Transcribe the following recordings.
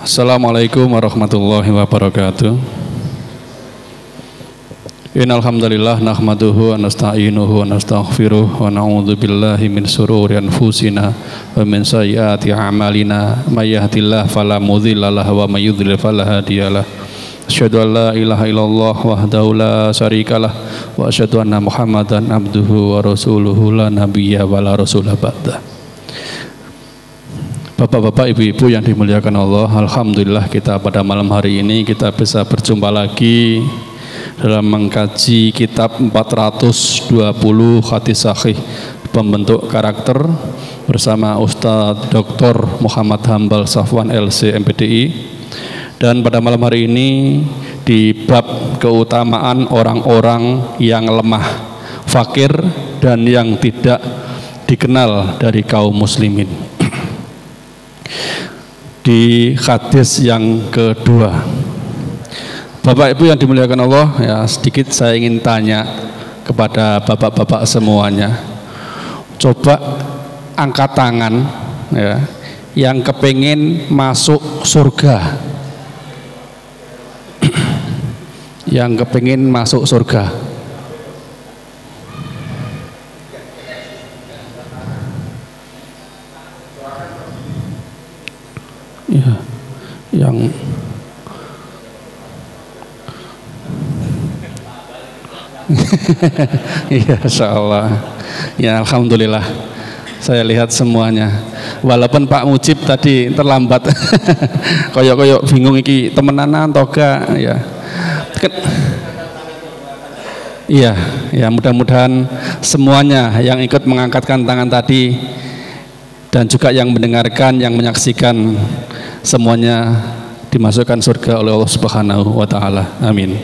Assalamualaikum warahmatullahi wabarakatuh. Innal hamdalillah nahmaduhu wa nasta'inuhu wa nastaghfiruh wa na'udzu billahi min shururi anfusina wa min sayyiati a'malina may yahdihillahu fala mudhilla lahu wa may yudhlil fala hadiyalah. Asyhadu an la ilaha illallah wahdahu la syarikalah wa asyhadu anna Muhammadan abduhu wa rasuluhu la nabiyya wa la rasula ba'da. Bapak-bapak, ibu-ibu yang dimuliakan Allah, alhamdulillah kita pada malam hari ini kita bisa berjumpa lagi dalam mengkaji kitab 420 hadis sahih pembentuk karakter bersama Ustadz Dr. Muhammad Hambal Safwan LC MPDI. Dan pada malam hari ini di bab keutamaan orang-orang yang lemah, fakir dan yang tidak dikenal dari kaum muslimin. Di hadis yang kedua, Bapak Ibu yang dimuliakan Allah, ya sedikit saya ingin tanya kepada bapak-bapak semuanya. Coba angkat tangan ya, yang kepingin masuk surga. Yang kepingin masuk surga. Ya, yang iya, insyaallah. Ya, alhamdulillah. Saya lihat semuanya. Walaupun Pak Mujib tadi terlambat. Koyok-koyok bingung iki temenanan toga ya. Iya, ya mudah-mudahan semuanya yang ikut mengangkatkan tangan tadi dan juga yang mendengarkan, yang menyaksikan, semuanya dimasukkan surga oleh Allah Subhanahu wa taala. Amin.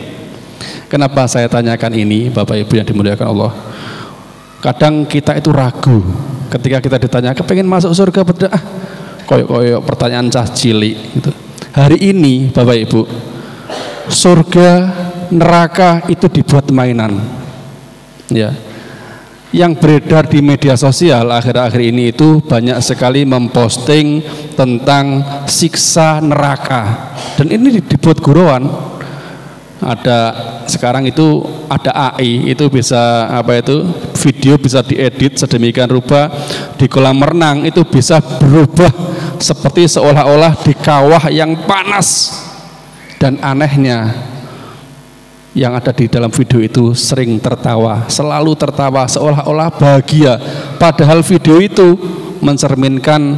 Kenapa saya tanyakan ini, Bapak Ibu yang dimuliakan Allah? Kadang kita itu ragu ketika kita ditanya kepengen masuk surga, koyok-koyok pertanyaan cah cilik gitu. Hari ini Bapak Ibu, surga, neraka itu dibuat mainan. Ya. Yang beredar di media sosial akhir-akhir ini itu banyak sekali memposting tentang siksa neraka, dan ini dibuat guruan. Ada sekarang itu ada AI, itu bisa video bisa diedit sedemikian rupa, di kolam renang itu bisa berubah seperti seolah-olah di kawah yang panas. Dan anehnya yang ada di dalam video itu sering tertawa, selalu tertawa, seolah-olah bahagia, padahal video itu mencerminkan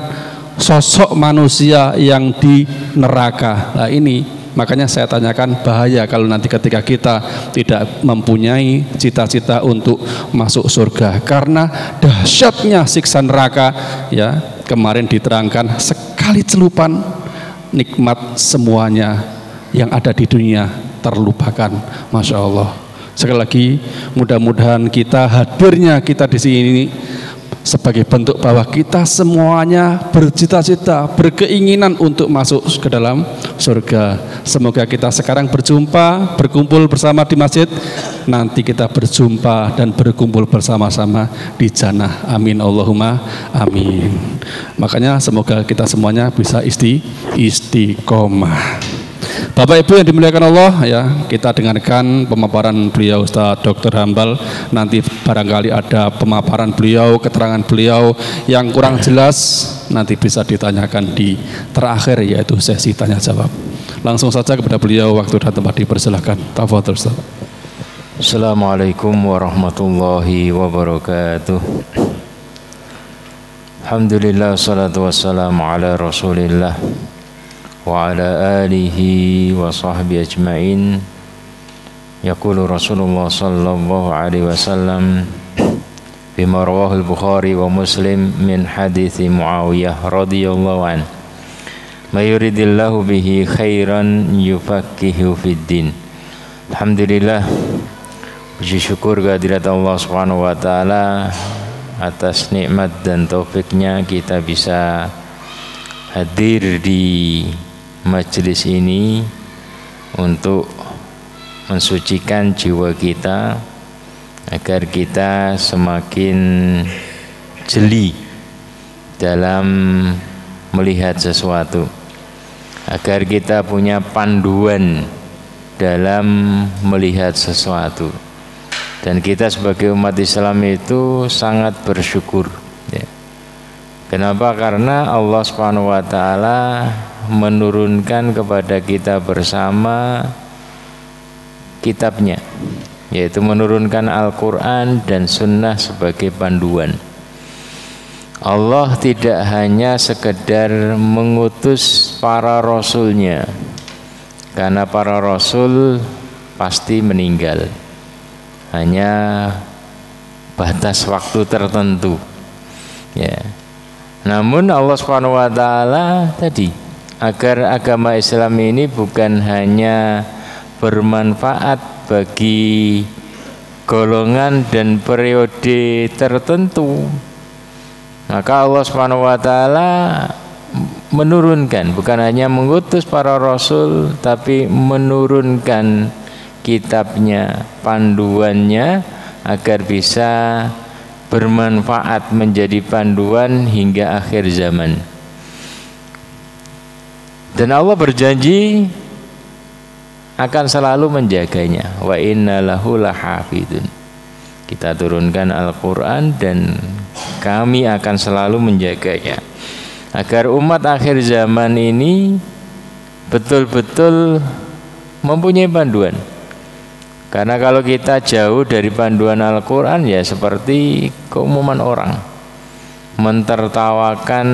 sosok manusia yang di neraka. Nah ini makanya saya tanyakan, bahaya kalau nanti ketika kita tidak mempunyai cita-cita untuk masuk surga, karena dahsyatnya siksa neraka. Ya, kemarin diterangkan sekali celupan nikmat semuanya yang ada di dunia terlupakan. Masya Allah. Sekali lagi, mudah-mudahan kita hadirnya kita di sini sebagai bentuk bahwa kita semuanya bercita-cita, berkeinginan untuk masuk ke dalam surga. Semoga kita sekarang berjumpa, berkumpul bersama di masjid, nanti kita berjumpa dan berkumpul bersama-sama di jannah. Amin Allahumma amin. Makanya semoga kita semuanya bisa istiqomah. Bapak Ibu yang dimuliakan Allah, ya kita dengarkan pemaparan beliau Ustadz Dr. Hambal. Nanti barangkali ada pemaparan beliau, keterangan beliau yang kurang jelas, nanti bisa ditanyakan di terakhir, yaitu sesi tanya jawab. Langsung saja kepada beliau, waktu dan tempat dipersilahkan. Tafadhol Ustaz. Assalamualaikum warahmatullahi wabarakatuh. Alhamdulillah, salatu wassalamu ala rasulillah wa ala alihi wa sahbihi ajma'in. Yaqulu Rasulullah sallallahu alaihi wasallam bima rawahul Bukhari wa Muslim min hadithi Muawiyah radhiyallahu an, may yuridillahu bihi khairan yufaqihu fid din. Alhamdulillah, puji syukur kehadirat Allah Subhanahu wa taala atas nikmat dan taufiknya kita bisa hadir di majelis ini untuk mensucikan jiwa kita agar kita semakin jeli dalam melihat sesuatu. agar kita punya panduan dalam melihat sesuatu. Dan kita sebagai umat Islam itu sangat bersyukur, ya. Kenapa? Karena Allah Subhanahu wa taala menurunkan kepada kita bersama kitabnya, yaitu menurunkan Al-Quran dan Sunnah sebagai panduan. Allah tidak hanya sekedar mengutus para rasulnya, karena para rasul pasti meninggal, hanya batas waktu tertentu, ya. Namun Allah Subhanahu wa taala tadi agar agama Islam ini bukan hanya bermanfaat bagi golongan dan periode tertentu, maka Allah Subhanahu wa taala menurunkan, bukan hanya mengutus para rasul, tapi menurunkan kitabnya, panduannya, agar bisa bermanfaat menjadi panduan hingga akhir zaman. Dan Allah berjanji akan selalu menjaganya. Wa inna lahu lahafidun. Kita turunkan Al-Quran dan kami akan selalu menjaganya, agar umat akhir zaman ini betul-betul mempunyai panduan. Karena kalau kita jauh dari panduan Al-Quran, ya seperti keumuman orang mentertawakan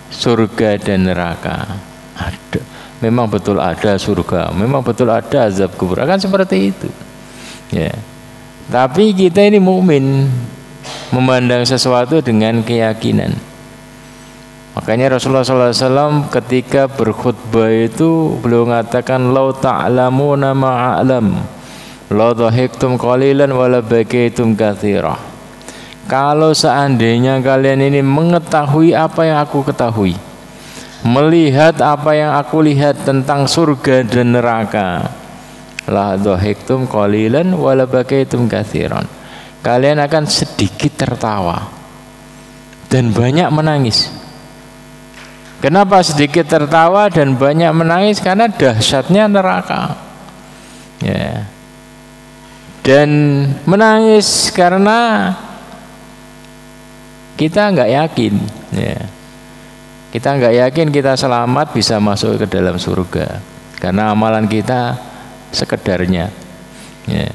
surga dan neraka. Ada, memang betul ada surga, memang betul ada azab kubur, akan seperti itu, ya. Tapi kita ini mukmin, memandang sesuatu dengan keyakinan. Makanya Rasulullah SAW ketika berkhutbah itu beliau mengatakan, lau ta'lamuna ma'alam, la dhahiktum qalilan wa la bakaitum katsira. Kalau seandainya kalian ini mengetahui apa yang aku ketahui, melihat apa yang aku lihat tentang surga dan neraka, la dhahiktum qalilan wa la bakaitum katsiran. Kalian akan sedikit tertawa dan banyak menangis. Kenapa sedikit tertawa dan banyak menangis? Karena dahsyatnya neraka, ya. Dan menangis karena kita nggak yakin, ya. Kita nggak yakin kita selamat bisa masuk ke dalam surga karena amalan kita sekedarnya, ya.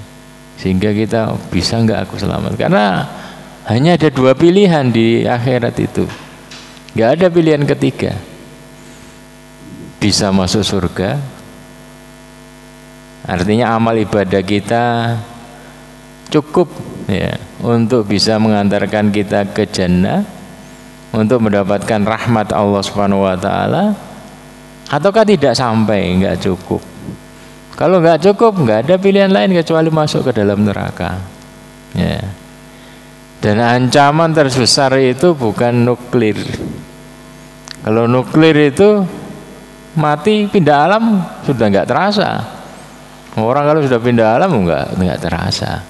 Sehingga kita bisa nggak aku selamat, karena hanya ada dua pilihan di akhirat itu, nggak ada pilihan ketiga. Bisa masuk surga, artinya amal ibadah kita cukup, ya, untuk bisa mengantarkan kita ke jannah, untuk mendapatkan rahmat Allah Subhanahu wa taala, ataukah tidak sampai, enggak cukup. Kalau enggak cukup, enggak ada pilihan lain kecuali masuk ke dalam neraka, ya. Dan ancaman terbesar itu bukan nuklir. Kalau nuklir itu mati pindah alam sudah enggak terasa. Orang kalau sudah pindah alam enggak terasa.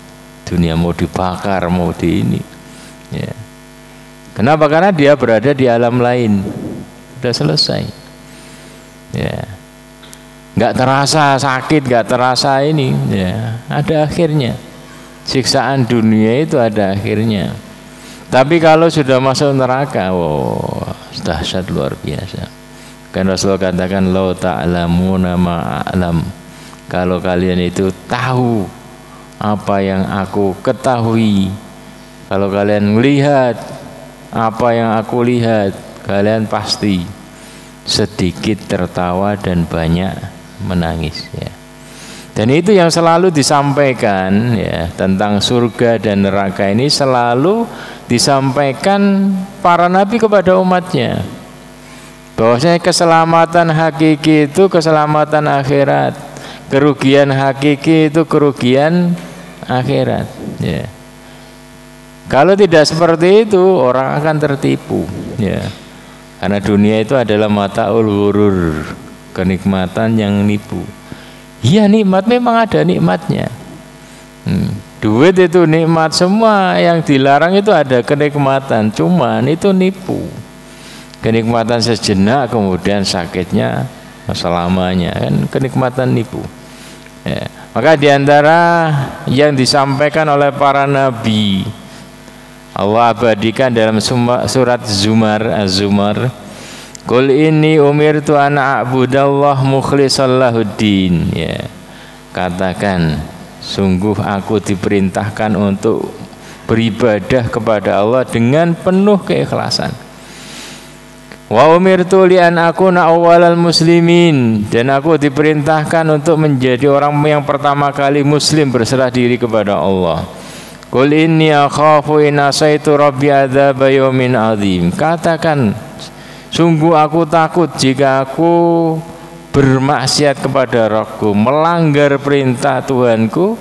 Dunia mau dibakar, mau di ini, ya. Kenapa? Karena dia berada di alam lain, sudah selesai, ya. Nggak terasa sakit, nggak terasa ini, ya. Ada akhirnya. Siksaan dunia itu ada akhirnya. Tapi kalau sudah masuk neraka, wow, dahsyat luar biasa. Kan Rasulullah katakan, lau ta'lamuna ma'alam. Kalau kalian itu tahu apa yang aku ketahui, kalau kalian melihat apa yang aku lihat, kalian pasti sedikit tertawa dan banyak menangis, ya. Dan itu yang selalu disampaikan, ya, tentang surga dan neraka ini selalu disampaikan para nabi kepada umatnya, bahwasanya keselamatan hakiki itu keselamatan akhirat, kerugian hakiki itu kerugian akhirat, ya. Kalau tidak seperti itu, orang akan tertipu, ya. Karena dunia itu adalah mataul ghurur, kenikmatan yang nipu. Iya, nikmat memang ada nikmatnya. Duit itu nikmat, semua yang dilarang itu ada kenikmatan, cuman itu nipu. Kenikmatan sejenak, kemudian sakitnya selamanya, kan kenikmatan nipu. Ya. Maka diantara yang disampaikan oleh para nabi Allah abadikan dalam surat Az-Zumar, Qul inni umirtu an a'budallah mukhlishan lahuddin. Ya. Katakan, sungguh aku diperintahkan untuk beribadah kepada Allah dengan penuh keikhlasan. Wa umirtu li an akuna awwalal muslimin, dan aku diperintahkan untuk menjadi orang yang pertama kali muslim berserah diri kepada Allah. Qul inni akhafu in asaitu rabbi adzaba yaumin azim. Katakan, sungguh aku takut jika aku bermaksiat kepada Rabbku, melanggar perintah Tuhanku,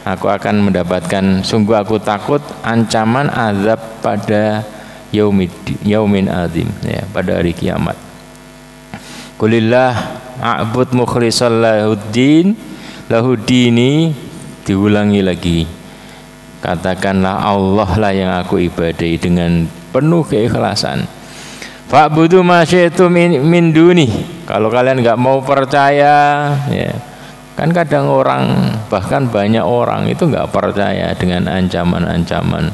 aku akan mendapatkan, sungguh aku takut ancaman azab pada yaumin azim, ya, pada hari kiamat. Qulillah a'bud mukhlishan lahuddini, diulangi lagi. Katakanlah Allah lah yang aku ibadahi dengan penuh keikhlasan. Fa'budu ma syi'tum min duni. Kalau kalian nggak mau percaya, ya, kan kadang orang, bahkan banyak orang itu nggak percaya dengan ancaman-ancaman,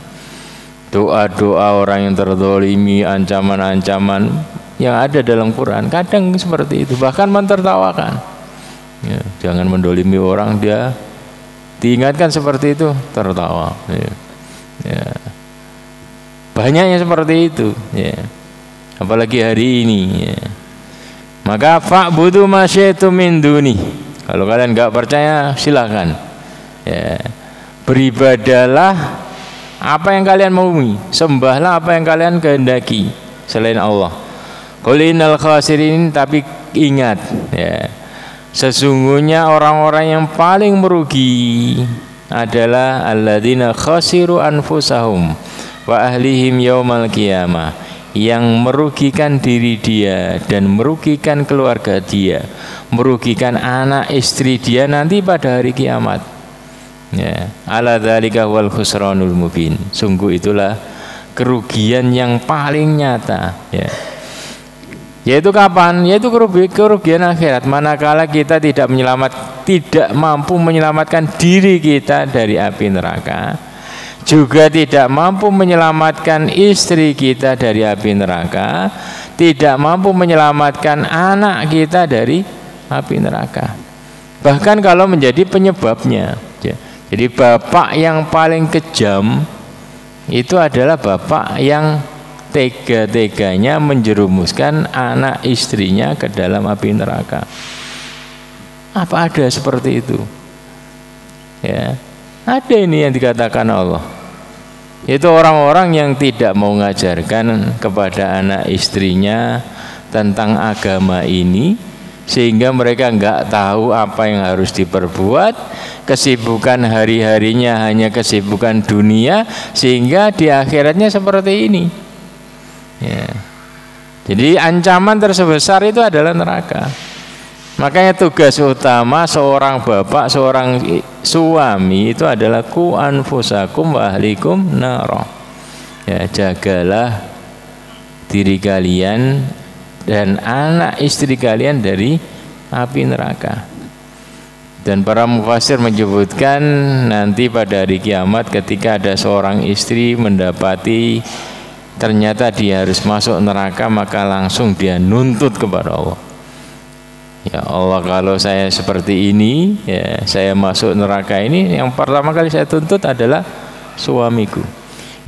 doa-doa orang yang terzalimi, ancaman-ancaman yang ada dalam Quran. Kadang seperti itu, bahkan mentertawakan. Ya, jangan mendolimi orang, dia diingatkan seperti itu tertawa. Ya. Ya. Banyaknya seperti itu. Ya. Apalagi hari ini. Ya. Maka fa'budu ma syi'tum min duni. Kalau kalian nggak percaya, silakan. Ya. Beribadalah apa yang kalian maui, sembahlah apa yang kalian kehendaki selain Allah. Qul innal khasirin, tapi ingat, ya, sesungguhnya orang-orang yang paling merugi adalah alladzina khasiru anfusahum wa ahlihim yaumal qiyamah, yang merugikan diri dia dan merugikan keluarga dia, merugikan anak istri dia nanti pada hari kiamat. Ya, ala dzalika wal khusranul mubin. Sungguh itulah kerugian yang paling nyata, ya. Yaitu kapan? Yaitu kerugian akhirat, manakala kita tidak mampu menyelamatkan diri kita dari api neraka, juga tidak mampu menyelamatkan istri kita dari api neraka, tidak mampu menyelamatkan anak kita dari api neraka. Bahkan kalau menjadi penyebabnya. Jadi bapak yang paling kejam itu adalah bapak yang tega-teganya menjerumuskan anak istrinya ke dalam api neraka. Apa ada seperti itu? Ya, ada ini yang dikatakan Allah. Itu orang-orang yang tidak mau mengajarkan kepada anak istrinya tentang agama ini, sehingga mereka nggak tahu apa yang harus diperbuat. Kesibukan hari-harinya hanya kesibukan dunia, sehingga di akhiratnya seperti ini. Ya. Jadi ancaman terbesar itu adalah neraka. Makanya tugas utama seorang bapak, seorang suami itu adalah ku anfusakum wa ahlikum naro. Ya, jagalah diri kalian dan anak istri kalian dari api neraka. Dan para mufassir menyebutkan nanti pada hari kiamat ketika ada seorang istri mendapati ternyata dia harus masuk neraka, maka langsung dia nuntut kepada Allah. Ya Allah, kalau saya seperti ini, ya, saya masuk neraka ini, yang pertama kali saya tuntut adalah suamiku.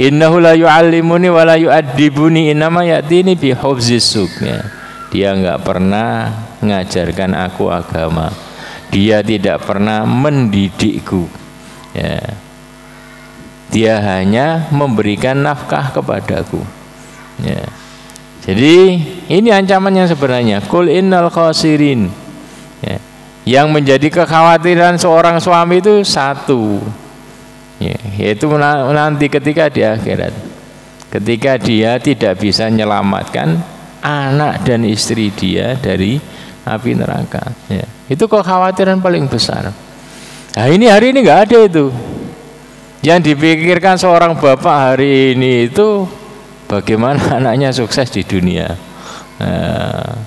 Innahu la yu'allimuni wa la yu'addibuni innama ya'tini bi hufzis suq. Ya. Dia enggak pernah mengajarkan aku agama. Dia tidak pernah mendidikku. Ya. Dia hanya memberikan nafkah kepadaku. Ya. Jadi ini ancaman yang sebenarnya. Qul innal khasirin. Ya. Yang menjadi kekhawatiran seorang suami itu satu, ya, yaitu nanti ketika di akhirat, ketika dia tidak bisa menyelamatkan anak dan istri dia dari api neraka. Ya. Itu kekhawatiran paling besar. Nah ini hari ini nggak ada itu. Yang dipikirkan seorang bapak hari ini itu bagaimana anaknya sukses di dunia. Nah,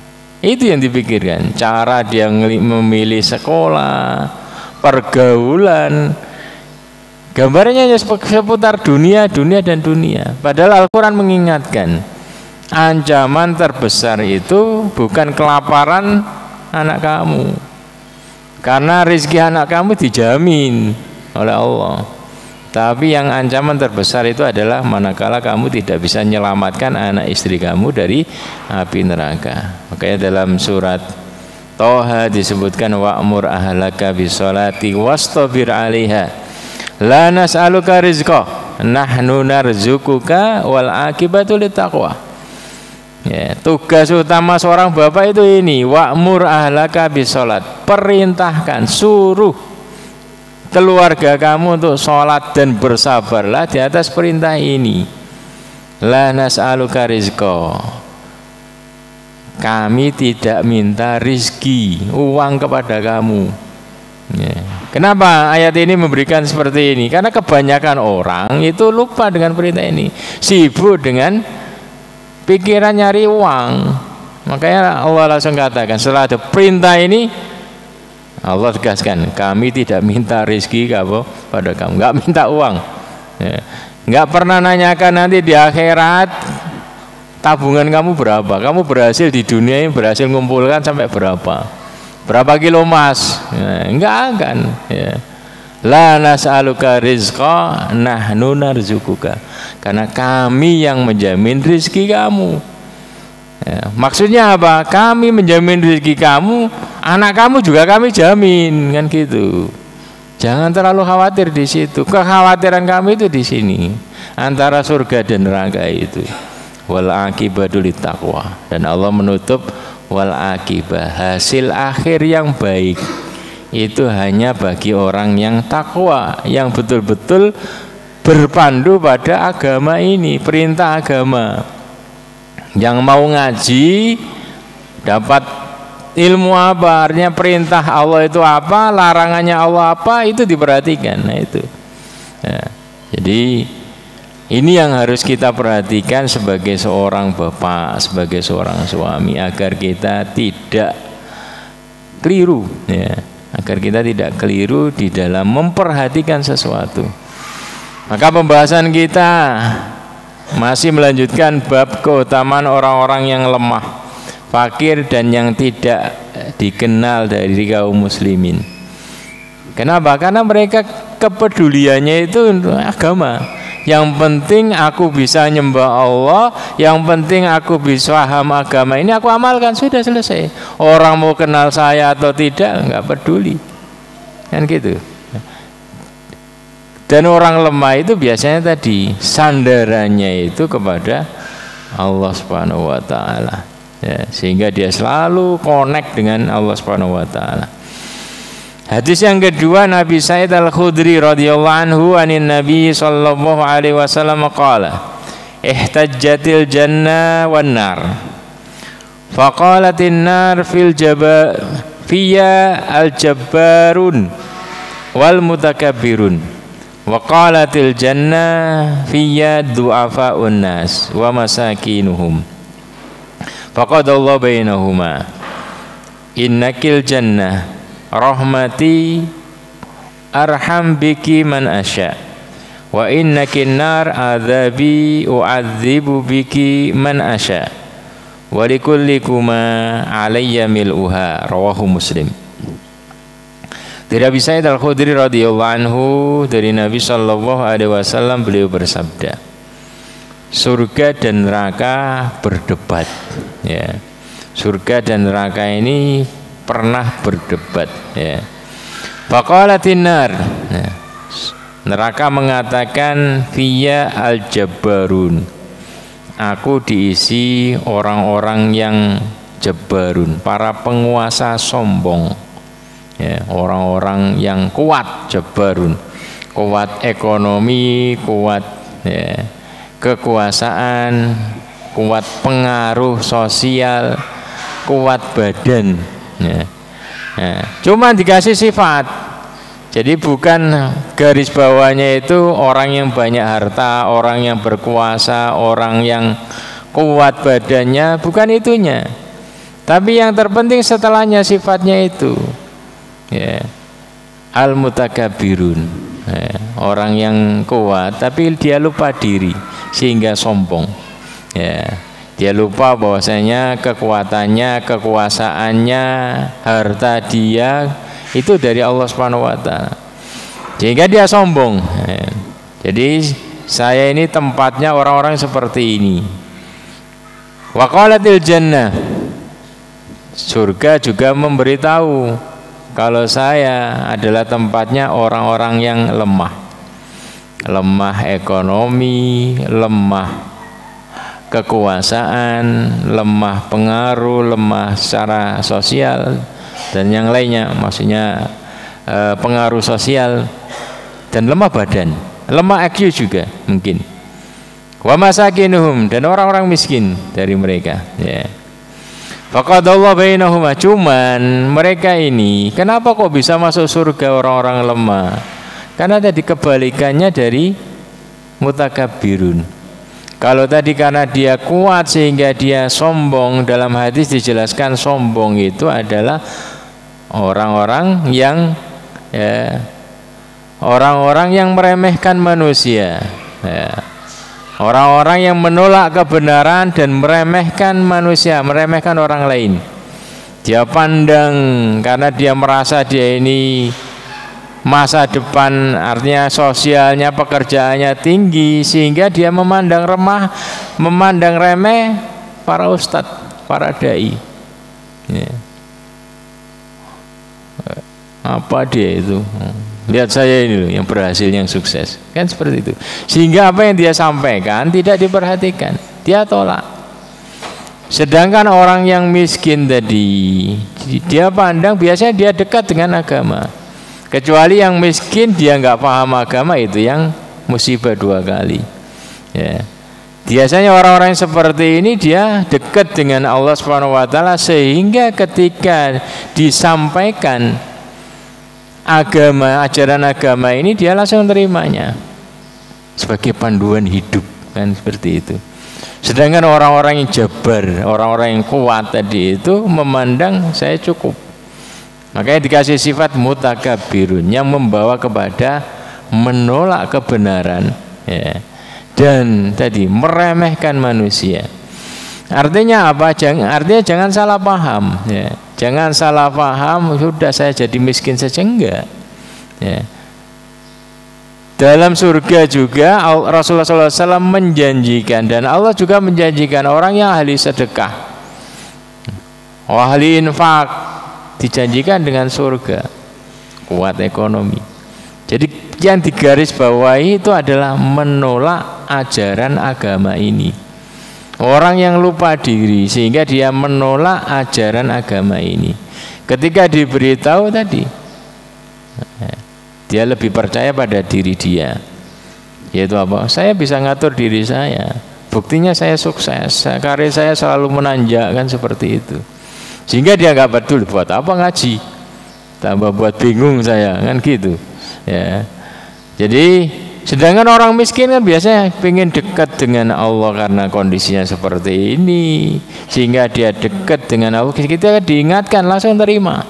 Itu yang dipikirkan, cara dia memilih sekolah, pergaulan. Gambarnya seputar dunia, dan dunia. Padahal Al-Quran mengingatkan, ancaman terbesar itu bukan kelaparan anak kamu, karena rezeki anak kamu dijamin oleh Allah. Tapi yang ancaman terbesar itu adalah manakala kamu tidak bisa menyelamatkan anak istri kamu dari api neraka. Makanya dalam surat Toha disebutkan wa'mur ahlaka bisolati wastabir 'alaiha la nas'aluka rizqa nahnu narzukuka wal akibatu littaqwa. Ya, tugas utama seorang bapak itu ini, wa'mur ahlaka bisolat, perintahkan, suruh keluarga kamu untuk sholat dan bersabarlah di atas perintah ini. La nas'aluka rizqa, kami tidak minta rizki, uang kepada kamu. Ya. Kenapa ayat ini memberikan seperti ini? Karena kebanyakan orang itu lupa dengan perintah ini, sibuk dengan pikiran nyari uang. Makanya Allah langsung katakan setelah ada perintah ini, Allah tegaskan, kami tidak minta rezeki kamu pada kamu, nggak minta uang, ya. Nggak pernah nanyakan nanti di akhirat tabungan kamu berapa, kamu berhasil di dunia ini berhasil mengumpulkan sampai berapa kilo emas, ya, nggak akan. Ya. La nas'aluka rizqa nahnu narzukuka, karena kami yang menjamin rezeki kamu. Ya, maksudnya apa? Kami menjamin rezeki kamu, anak kamu juga kami jamin, kan gitu. Jangan terlalu khawatir di situ. Kekhawatiran kami itu di sini, antara surga dan neraka itu. Wal akibatu littaqwa, dan Allah menutup wal akibah, hasil akhir yang baik itu hanya bagi orang yang takwa, yang betul-betul berpandu pada agama ini, perintah agama. Yang mau ngaji dapat ilmu apa, artinya perintah Allah itu apa, larangannya Allah apa, itu diperhatikan. Nah itu ya. Jadi ini yang harus kita perhatikan sebagai seorang bapak, sebagai seorang suami, agar kita tidak keliru, ya. Agar kita tidak keliru di dalam memperhatikan sesuatu. Maka pembahasan kita masih melanjutkan bab keutamaan orang-orang yang lemah, fakir, dan yang tidak dikenal dari kaum muslimin. Kenapa? Karena mereka kepeduliannya itu untuk agama. Yang penting aku bisa nyembah Allah, yang penting aku bisa paham agama ini, aku amalkan, sudah selesai. Orang mau kenal saya atau tidak, nggak peduli, kan gitu. Dan orang lemah itu biasanya tadi sandarannya itu kepada Allah Subhanahu wa taala, ya, sehingga dia selalu connect dengan Allah Subhanahu wa taala. Hadis yang kedua, Nabi Sa'id Al-Khudri radhiyallahu anhu anin Nabi sallallahu alaihi wasallam qala ihtajjatil jannah wan nar faqalatin nar fil jaba fiya al-jabbarun wal mutakabbirun wa qalatil jannah fiyya du'afa'un nas wa masakinuhum faqadallahu bainahuma innakil jannah rahmati arham biki man asya wa innakin nar adzabi u'adzibu biki man asya wa likullikuma alayya mil'uha, rawahu Muslim. Dari Abi Sa'id Al-Khudri radhiyallahu anhu, dari Nabi sallallahu alaihi wasallam, beliau bersabda, surga dan neraka berdebat, ya. Surga dan neraka ini pernah berdebat, ya. Faqalatin nar, ya. Neraka mengatakan fiyya al-jabbarun, aku diisi orang-orang yang jabbarun, para penguasa sombong, ya, orang-orang yang kuat, jabbarun, kuat ekonomi, kuat, ya, kekuasaan, kuat pengaruh sosial, kuat badan, ya. Nah, cuma dikasih sifat. Jadi bukan garis bawahnya itu orang yang banyak harta, orang yang berkuasa, orang yang kuat badannya, bukan itunya. Tapi yang terpenting setelahnya sifatnya itu, ya, al-mutakabbirun, ya, orang yang kuat tapi dia lupa diri sehingga sombong, ya. Dia lupa bahwasanya kekuatannya, kekuasaannya, harta dia itu dari Allah Subhanahu wa taala. Sehingga dia sombong. Jadi saya ini tempatnya orang-orang seperti ini. Wa qalatil jannah. Surga juga memberitahu kalau saya adalah tempatnya orang-orang yang lemah. Lemah ekonomi, lemah kekuasaan, lemah pengaruh, lemah secara sosial dan yang lainnya, maksudnya pengaruh sosial, dan lemah badan, lemah IQ juga mungkin. Wa masakinuhum, dan orang-orang miskin dari mereka, ya. Faqadallahu bainahuma, cuman mereka ini kenapa kok bisa masuk surga orang-orang lemah? Karena tadi kebalikannya dari mutakabbirun. Kalau tadi karena dia kuat sehingga dia sombong, dalam hadis dijelaskan sombong itu adalah orang-orang yang, ya, orang-orang yang meremehkan manusia, ya. Orang-orang yang menolak kebenaran dan meremehkan manusia, meremehkan orang lain. Dia pandang karena dia merasa dia ini masa depan, artinya sosialnya, pekerjaannya tinggi, sehingga dia memandang remah, memandang remeh para ustadz, para dai, ya. Apa dia itu? Lihat saya ini loh yang berhasil, yang sukses, kan seperti itu. Sehingga apa yang dia sampaikan tidak diperhatikan, dia tolak. Sedangkan orang yang miskin tadi, dia pandang biasanya dia dekat dengan agama. Kecuali yang miskin dia nggak paham agama, itu yang musibah dua kali, ya. Biasanya orang-orang yang seperti ini dia dekat dengan Allah Subhanahu wa taala, sehingga ketika disampaikan agama, ajaran agama ini, dia langsung terimanya sebagai panduan hidup, kan seperti itu. Sedangkan orang-orang yang jabar, orang-orang yang kuat tadi itu memandang saya cukup. Makanya dikasih sifat mutakabbirun yang membawa kepada menolak kebenaran, ya, dan tadi meremehkan manusia. Artinya apa? Artinya jangan salah paham, ya. Jangan salah paham, sudah saya jadi miskin saja, enggak, ya. Dalam surga juga Rasulullah SAW menjanjikan, dan Allah juga menjanjikan orang yang ahli sedekah, ahli infak, dijanjikan dengan surga, kuat ekonomi. Jadi yang digaris bawahi itu adalah menolak ajaran agama ini. Orang yang lupa diri sehingga dia menolak ajaran agama ini. Ketika diberitahu tadi, dia lebih percaya pada diri dia. Yaitu apa? Saya bisa ngatur diri saya. Buktinya saya sukses, karir saya selalu menanjak, kan seperti itu. Sehingga dia nggak betul, buat apa ngaji, tambah buat bingung saya, kan gitu, ya. Jadi sedangkan orang miskin kan biasanya pengen dekat dengan Allah karena kondisinya seperti ini, sehingga dia dekat dengan Allah, kita diingatkan langsung terima,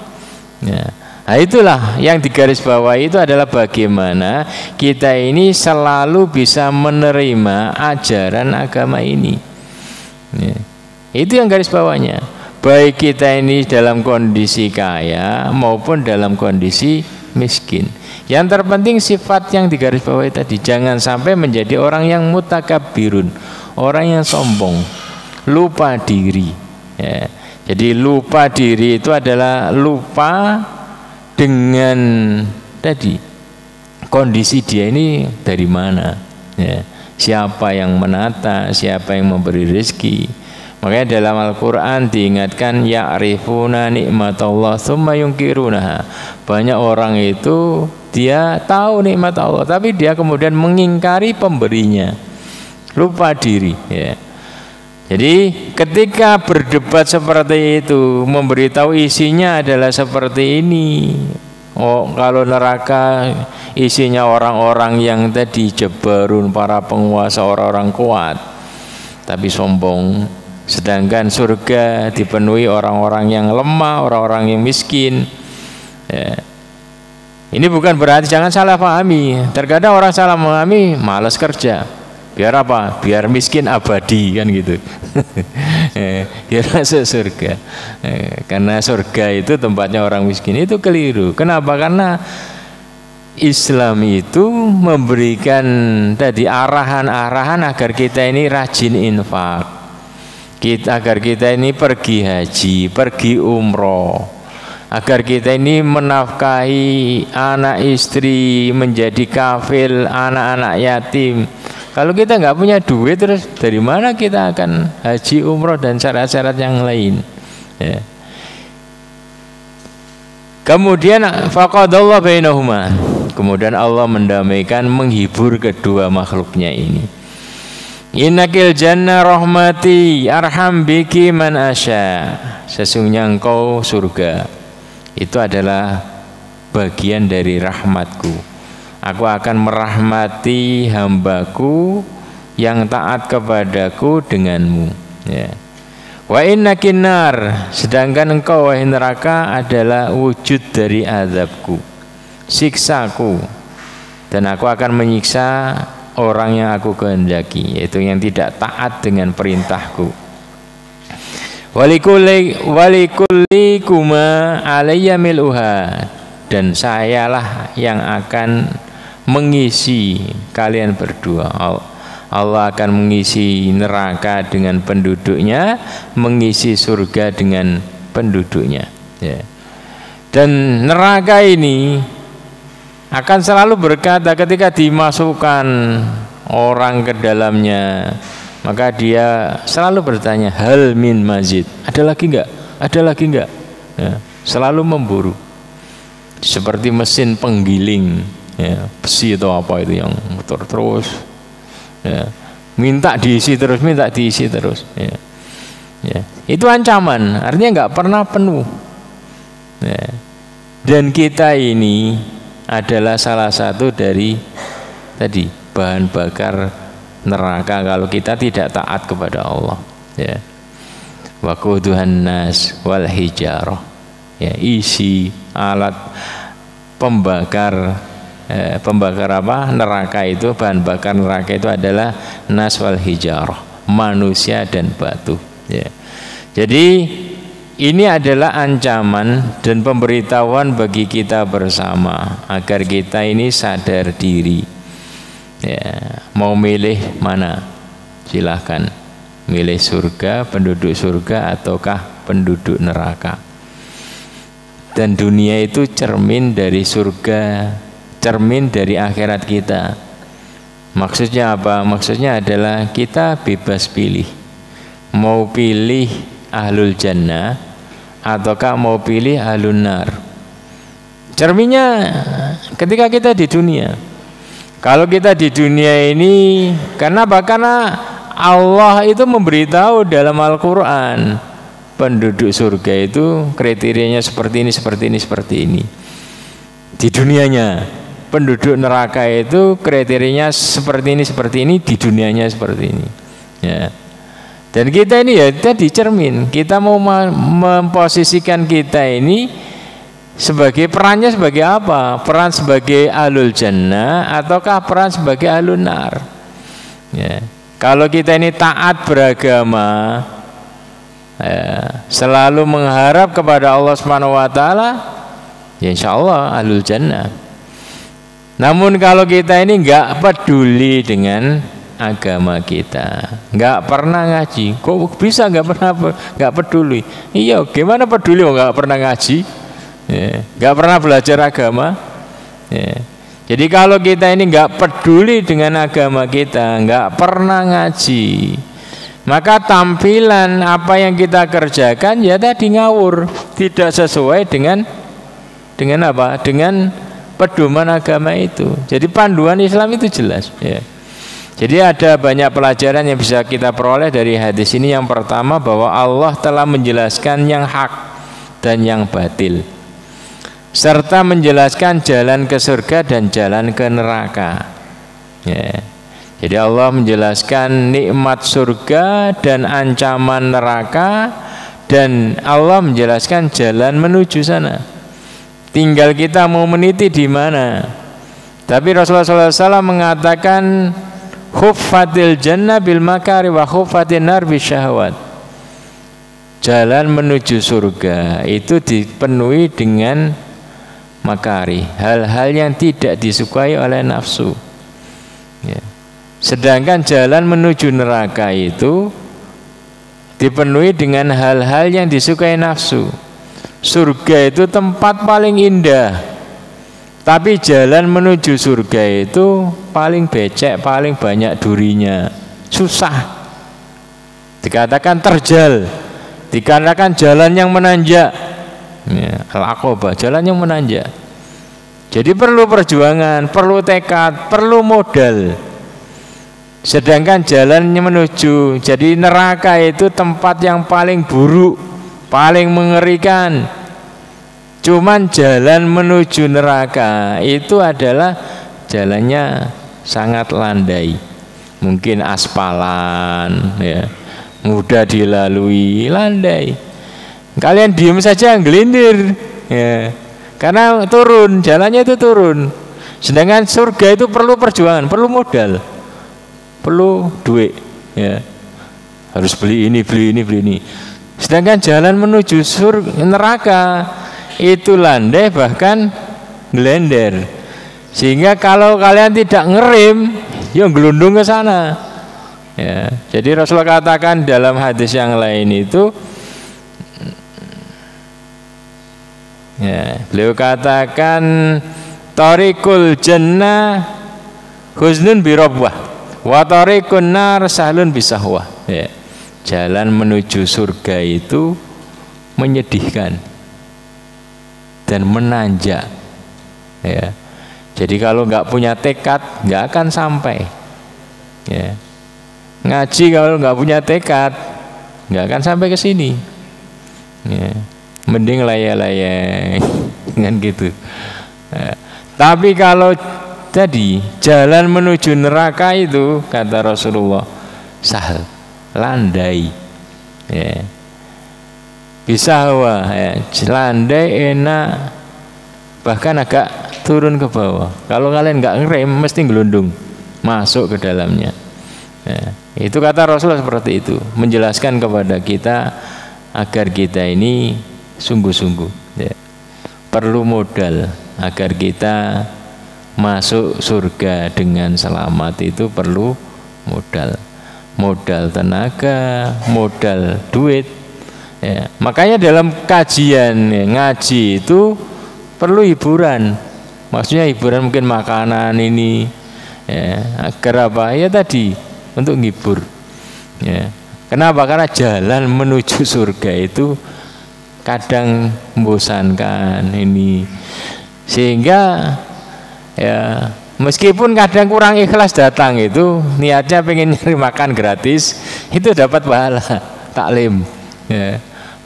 ya. Nah, itulah yang digarisbawahi, itu adalah bagaimana kita ini selalu bisa menerima ajaran agama ini, ya. Itu yang garis bawahnya. Baik kita ini dalam kondisi kaya maupun dalam kondisi miskin. Yang terpenting sifat yang digarisbawahi tadi, jangan sampai menjadi orang yang mutakabbirun, orang yang sombong, lupa diri, ya. Jadi lupa diri itu adalah lupa dengan tadi kondisi dia ini dari mana, ya. Siapa yang menata, siapa yang memberi rezeki. Makanya dalam Al-Quran diingatkan ya'rifuna nikmatallah tsumma yungkirunaha. Banyak orang itu dia tahu nikmat Allah, tapi dia kemudian mengingkari pemberinya, lupa diri, ya. Jadi ketika berdebat seperti itu, memberitahu isinya adalah seperti ini. Oh, kalau neraka isinya orang-orang yang tadi jabarun, para penguasa, orang-orang kuat tapi sombong, Sedangkan surga dipenuhi orang-orang yang lemah, orang-orang yang miskin. Ya. Ini bukan berarti, jangan salah pahami. Terkadang orang salah memahami, malas kerja. Biar apa? Biar miskin abadi kan gitu. Biar masuk surga. Karena surga itu tempatnya orang miskin, itu keliru. Kenapa? Karena Islam itu memberikan tadi arahan-arahan agar kita ini rajin infak. Agar kita ini pergi haji, pergi umroh, agar kita ini menafkahi anak istri, menjadi kafil anak-anak yatim. Kalau kita nggak punya duit, terus dari mana kita akan haji, umroh dan syarat-syarat yang lain? Ya. Kemudian faqadallahu bainahuma. Kemudian Allah mendamaikan, menghibur kedua makhluknya ini. Innakil jannah rahmati arham biki man asya. Sesungguhnya engkau surga itu adalah bagian dari rahmatku. Aku akan merahmati hambaku yang taat kepadaku denganmu. Ya. Wa innakin nar, sedangkan engkau wahai neraka adalah wujud dari azabku, siksaku, dan aku akan menyiksa orang yang aku kehendaki, yaitu yang tidak taat dengan perintahku. Walikulli kuma alayya miluha, dan sayalah yang akan mengisi kalian berdua. Allah akan mengisi neraka dengan penduduknya, mengisi surga dengan penduduknya. Ya. Dan neraka ini akan selalu berkata ketika dimasukkan orang ke dalamnya, maka dia selalu bertanya, hal min mazid, ada lagi enggak? Ada lagi enggak? Ya, selalu memburu, seperti mesin penggiling, ya, besi atau apa itu yang muter terus, ya, minta diisi terus, minta diisi terus. Ya. Ya. Itu ancaman, artinya enggak pernah penuh. Ya. Dan kita ini adalah salah satu dari tadi bahan bakar neraka kalau kita tidak taat kepada Allah. Ya. Waquduhan nas wal hijarah. Ya, isi alat pembakar pembakar apa? Neraka itu, bahan bakar neraka itu adalah nas wal hijarah, manusia dan batu. Ya. Jadi ini adalah ancaman dan pemberitahuan bagi kita bersama agar kita ini sadar diri. Ya, mau milih mana? Silahkan milih surga, penduduk surga ataukah penduduk neraka. Dan dunia itu cermin dari surga, cermin dari akhirat kita. Maksudnya apa? Maksudnya adalah kita bebas pilih. Mau pilih ahlul jannah ataukah mau pilih ahlun nar. Cerminnya ketika kita di dunia. Kalau kita di dunia ini, karena Allah itu memberitahu dalam Al-Quran, penduduk surga itu kriterianya seperti ini, seperti ini, seperti ini. Di dunianya, penduduk neraka itu kriterianya seperti ini, di dunianya seperti ini. Ya. Dan kita ini ya tadi cermin, kita mau memposisikan kita ini sebagai perannya sebagai apa? Peran sebagai ahlul jannah ataukah peran sebagai ahlun nar? Ya. Kalau kita ini taat beragama, ya, selalu mengharap kepada Allah Subhanahu wa taala, ya insya Allah ahlul jannah. Namun kalau kita ini enggak peduli dengan agama kita, nggak pernah ngaji, kok bisa nggak peduli? Iya, gimana peduli nggak pernah ngaji, nggak pernah belajar agama. Ya. Jadi kalau kita ini nggak peduli dengan agama kita, nggak pernah ngaji, maka tampilan apa yang kita kerjakan ya tadi ngawur, tidak sesuai dengan apa? Dengan pedoman agama itu. Jadi panduan Islam itu jelas. Ya. Jadi ada banyak pelajaran yang bisa kita peroleh dari hadis ini. Yang pertama, bahwa Allah telah menjelaskan yang hak dan yang batil, serta menjelaskan jalan ke surga dan jalan ke neraka. Ya. Jadi Allah menjelaskan nikmat surga dan ancaman neraka, dan Allah menjelaskan jalan menuju sana. Tinggal kita mau meniti di mana. Tapi Rasulullah SAW mengatakan khuffatil jannah bil makari wa khuffatin nar bisyahwat. Jalan menuju surga itu dipenuhi dengan makari, hal-hal yang tidak disukai oleh nafsu. Ya. Sedangkan jalan menuju neraka itu dipenuhi dengan hal-hal yang disukai nafsu. Surga itu tempat paling indah, tapi jalan menuju surga itu paling becek, paling banyak durinya, susah. Dikatakan terjal, dikatakan jalan yang menanjak, ya, al-aqobah, jalan yang menanjak. Jadi perlu perjuangan, perlu tekad, perlu modal. Sedangkan jalannya menuju, jadi neraka itu tempat yang paling buruk, paling mengerikan. Cuman jalan menuju neraka itu adalah jalannya sangat landai, mungkin aspalan, ya, mudah dilalui, landai. Kalian diem saja ngelindir, ya, karena turun, jalannya itu turun. Sedangkan surga itu perlu perjuangan, perlu modal, perlu duit, ya, harus beli ini, beli ini, beli ini. Sedangkan jalan menuju neraka itu landai, bahkan ngelender. Sehingga kalau kalian tidak ngerem, ya gelundung ke sana. Ya, jadi Rasulullah katakan dalam hadis yang lain itu, ya, beliau katakan tariqul jannah huznun birabwah wa tariqun nar sahlun bisahwah. Ya, jalan menuju surga itu menyedihkan dan menanjak, ya. Jadi kalau nggak punya tekad nggak akan sampai, ya. Ngaji kalau nggak punya tekad nggak akan sampai ke sini, ya. Mending layai-layai dengan gitu, ya. Tapi kalau tadi jalan menuju neraka itu kata Rasulullah sahal, landai, ya. Bisa ya, landai, enak, bahkan agak turun ke bawah. Kalau kalian nggak ngerem mesti gelundung masuk ke dalamnya, ya. Itu kata Rasulullah seperti itu, menjelaskan kepada kita agar kita ini sungguh-sungguh, ya, perlu modal agar kita masuk surga dengan selamat. Itu perlu modal, modal tenaga, modal duit, ya. Makanya dalam kajian, ya, ngaji itu perlu hiburan. Maksudnya hiburan mungkin makanan ini, ya, agar apa? Ya tadi untuk ngibur, ya. Kenapa? Karena jalan menuju surga itu kadang membosankan ini, sehingga ya meskipun kadang kurang ikhlas datang itu, niatnya pengen nyari makan gratis, itu dapat pahala taklim, ya.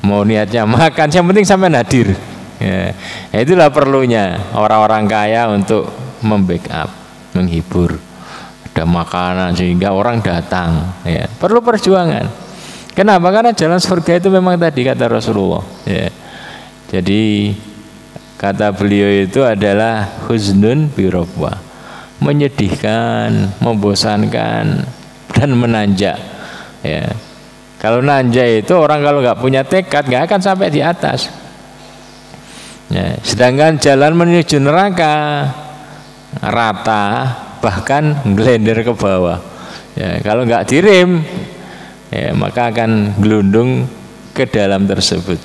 Mau niatnya makan, yang penting sampai hadir, ya. Itulah perlunya orang-orang kaya untuk membackup, menghibur, ada makanan sehingga orang datang, ya. Perlu perjuangan. Kenapa? Karena jalan surga itu memang tadi kata Rasulullah, ya. Jadi kata beliau itu adalah huznun birabwah, menyedihkan, membosankan, dan menanjak, ya. Kalau nanjak itu orang kalau nggak punya tekad nggak akan sampai di atas, ya. Sedangkan jalan menuju neraka rata, bahkan ngelender ke bawah, ya. Kalau nggak direm, ya, maka akan gelundung ke dalam tersebut.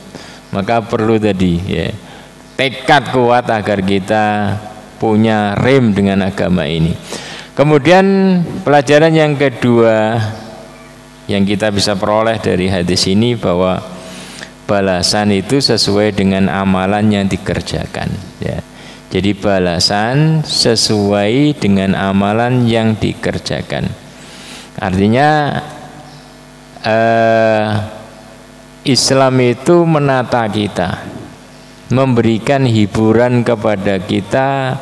Maka perlu tadi, ya, tekad kuat agar kita punya rem dengan agama ini. Kemudian pelajaran yang kedua yang kita bisa peroleh dari hadis ini, bahwa balasan itu sesuai dengan amalan yang dikerjakan, ya. Jadi balasan sesuai dengan amalan yang dikerjakan. Artinya Islam itu menata kita, memberikan hiburan kepada kita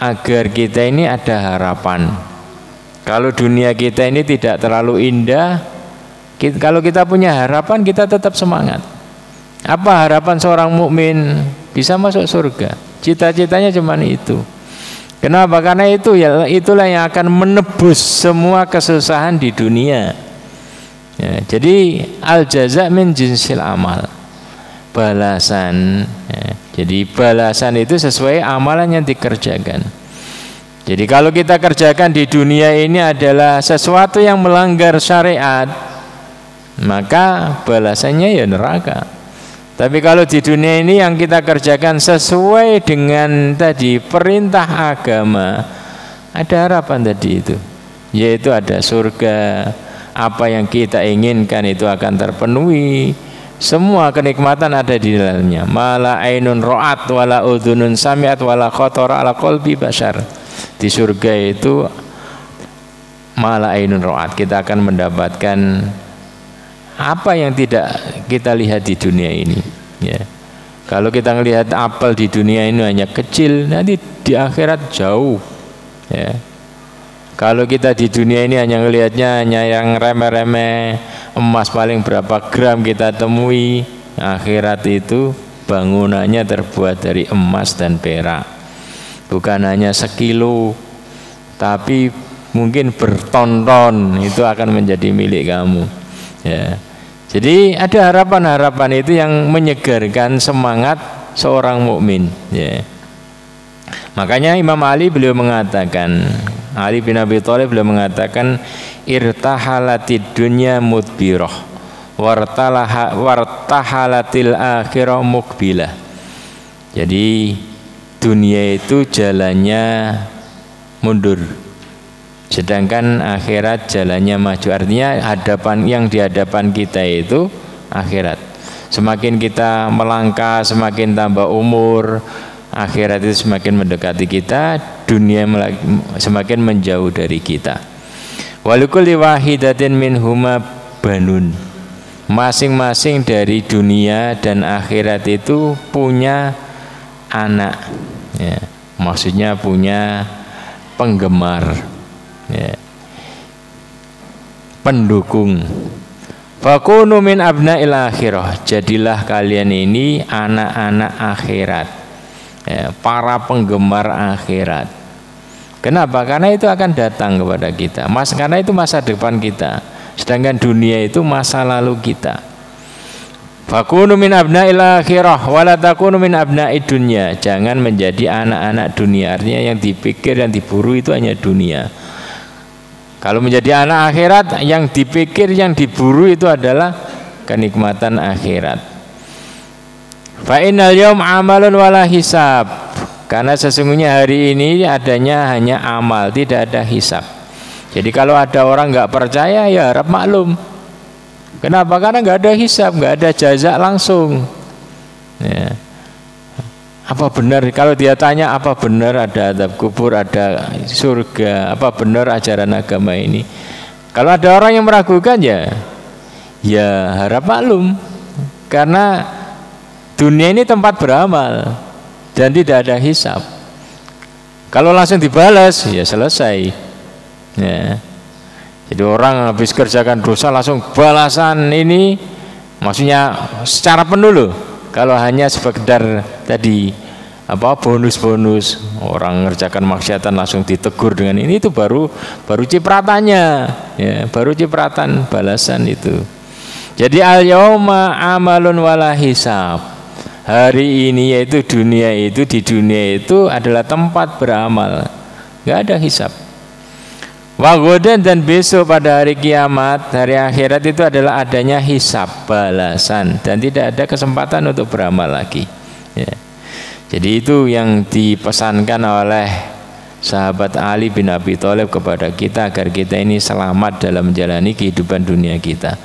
agar kita ini ada harapan, Kalau dunia kita ini tidak terlalu indah, kalau kita punya harapan, kita tetap semangat. Apa harapan seorang mukmin? Bisa masuk surga. Cita-citanya cuma itu. Kenapa? Karena itulah yang akan menebus semua kesusahan di dunia. Ya, jadi al jaza min jinsil amal. Balasan. Ya, jadi balasan itu sesuai amalan yang dikerjakan. Jadi kalau kita kerjakan di dunia ini adalah sesuatu yang melanggar syariat, maka balasannya ya neraka. Tapi kalau di dunia ini yang kita kerjakan sesuai dengan tadi perintah agama, ada harapan tadi itu, yaitu ada surga. Apa yang kita inginkan itu akan terpenuhi. Semua kenikmatan ada di dalamnya. Mala ainun ra'at wala udhunun sami'at wala khatara ala qalbi bashar. Di surga itu mala ainun ra'at, kita akan mendapatkan apa yang tidak kita lihat di dunia ini. Ya. Kalau kita melihat apel di dunia ini hanya kecil, nanti di akhirat jauh. Ya. Kalau kita di dunia ini hanya melihatnya hanya yang remeh-remeh, emas paling berapa gram kita temui, akhirat itu bangunannya terbuat dari emas dan perak. Bukan hanya sekilo, tapi mungkin berton-ton itu akan menjadi milik kamu. Ya. Jadi ada harapan-harapan itu yang menyegarkan semangat seorang mukmin. Ya. Makanya Imam Ali beliau mengatakan, Ali bin Abi Thalib beliau mengatakan, irtahalatid dunya mudbirah wartahalatil akhirah mukbilah. Jadi dunia itu jalannya mundur, sedangkan akhirat jalannya maju. Artinya yang di hadapan kita itu akhirat. Semakin kita melangkah, semakin tambah umur, akhirat itu semakin mendekati kita, dunia semakin menjauh dari kita. Walikulli wahidatin minhuma banun. Masing-masing dari dunia dan akhirat itu punya anak. Ya, maksudnya punya penggemar, ya, pendukung. Fakunu min abna'il akhirah. Jadilah kalian ini anak-anak akhirat, ya, para penggemar akhirat. Kenapa? Karena itu akan datang kepada kita. Karena itu masa depan kita. Sedangkan dunia itu masa lalu kita. Fakunu min abna'il akhirah wala takunu min abna'id dunya. Jangan menjadi anak-anak dunia. Artinya yang dipikir dan diburu itu hanya dunia. Kalau menjadi anak akhirat, yang dipikir, yang diburu itu adalah kenikmatan akhirat. Fa innal yaum amalun wala hisab. Karena sesungguhnya hari ini adanya hanya amal, tidak ada hisab. Jadi kalau ada orang nggak percaya, ya harap maklum. Kenapa? Karena nggak ada hisab, nggak ada jaza langsung. Ya. Apa benar? Kalau dia tanya apa benar ada azab kubur, ada surga, apa benar ajaran agama ini? Kalau ada orang yang meragukan, ya harap maklum. Karena dunia ini tempat beramal dan tidak ada hisab. Kalau langsung dibalas, ya selesai. Ya. Jadi orang habis kerjakan dosa langsung balasan ini, maksudnya secara penuh loh. Kalau hanya sekedar tadi bonus-bonus, orang mengerjakan maksiatan langsung ditegur dengan ini, itu baru cipratannya, ya, baru cipratan balasan itu. Jadi al-yauma amalun wala hisab. Hari ini yaitu dunia itu, di dunia itu adalah tempat beramal, nggak ada hisab. Wagodan dan besok pada hari kiamat, hari akhirat itu adalah adanya hisab, balasan, dan tidak ada kesempatan untuk beramal lagi. Ya. Jadi itu yang dipesankan oleh sahabat Ali bin Abi Thalib kepada kita agar kita ini selamat dalam menjalani kehidupan dunia kita.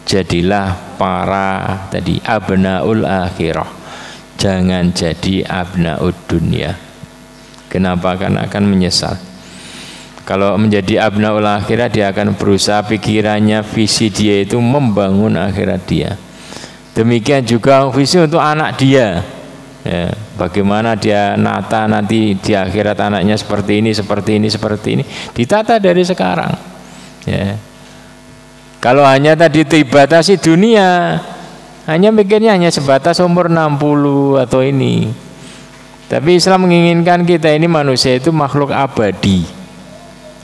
Jadilah para tadi abnaul akhirah, jangan jadi abnaud dunia. Kenapa? Karena akan menyesal. Kalau menjadi abnaul akhirat, dia akan berusaha pikirannya, visi dia itu membangun akhirat dia. Demikian juga visi untuk anak dia. Ya, bagaimana dia nata nanti di akhirat anaknya seperti ini, seperti ini, seperti ini, ditata dari sekarang. Ya. Kalau hanya tadi dibatasi dunia, hanya mikirnya hanya sebatas umur 60 atau ini. Tapi Islam menginginkan kita ini manusia itu makhluk abadi.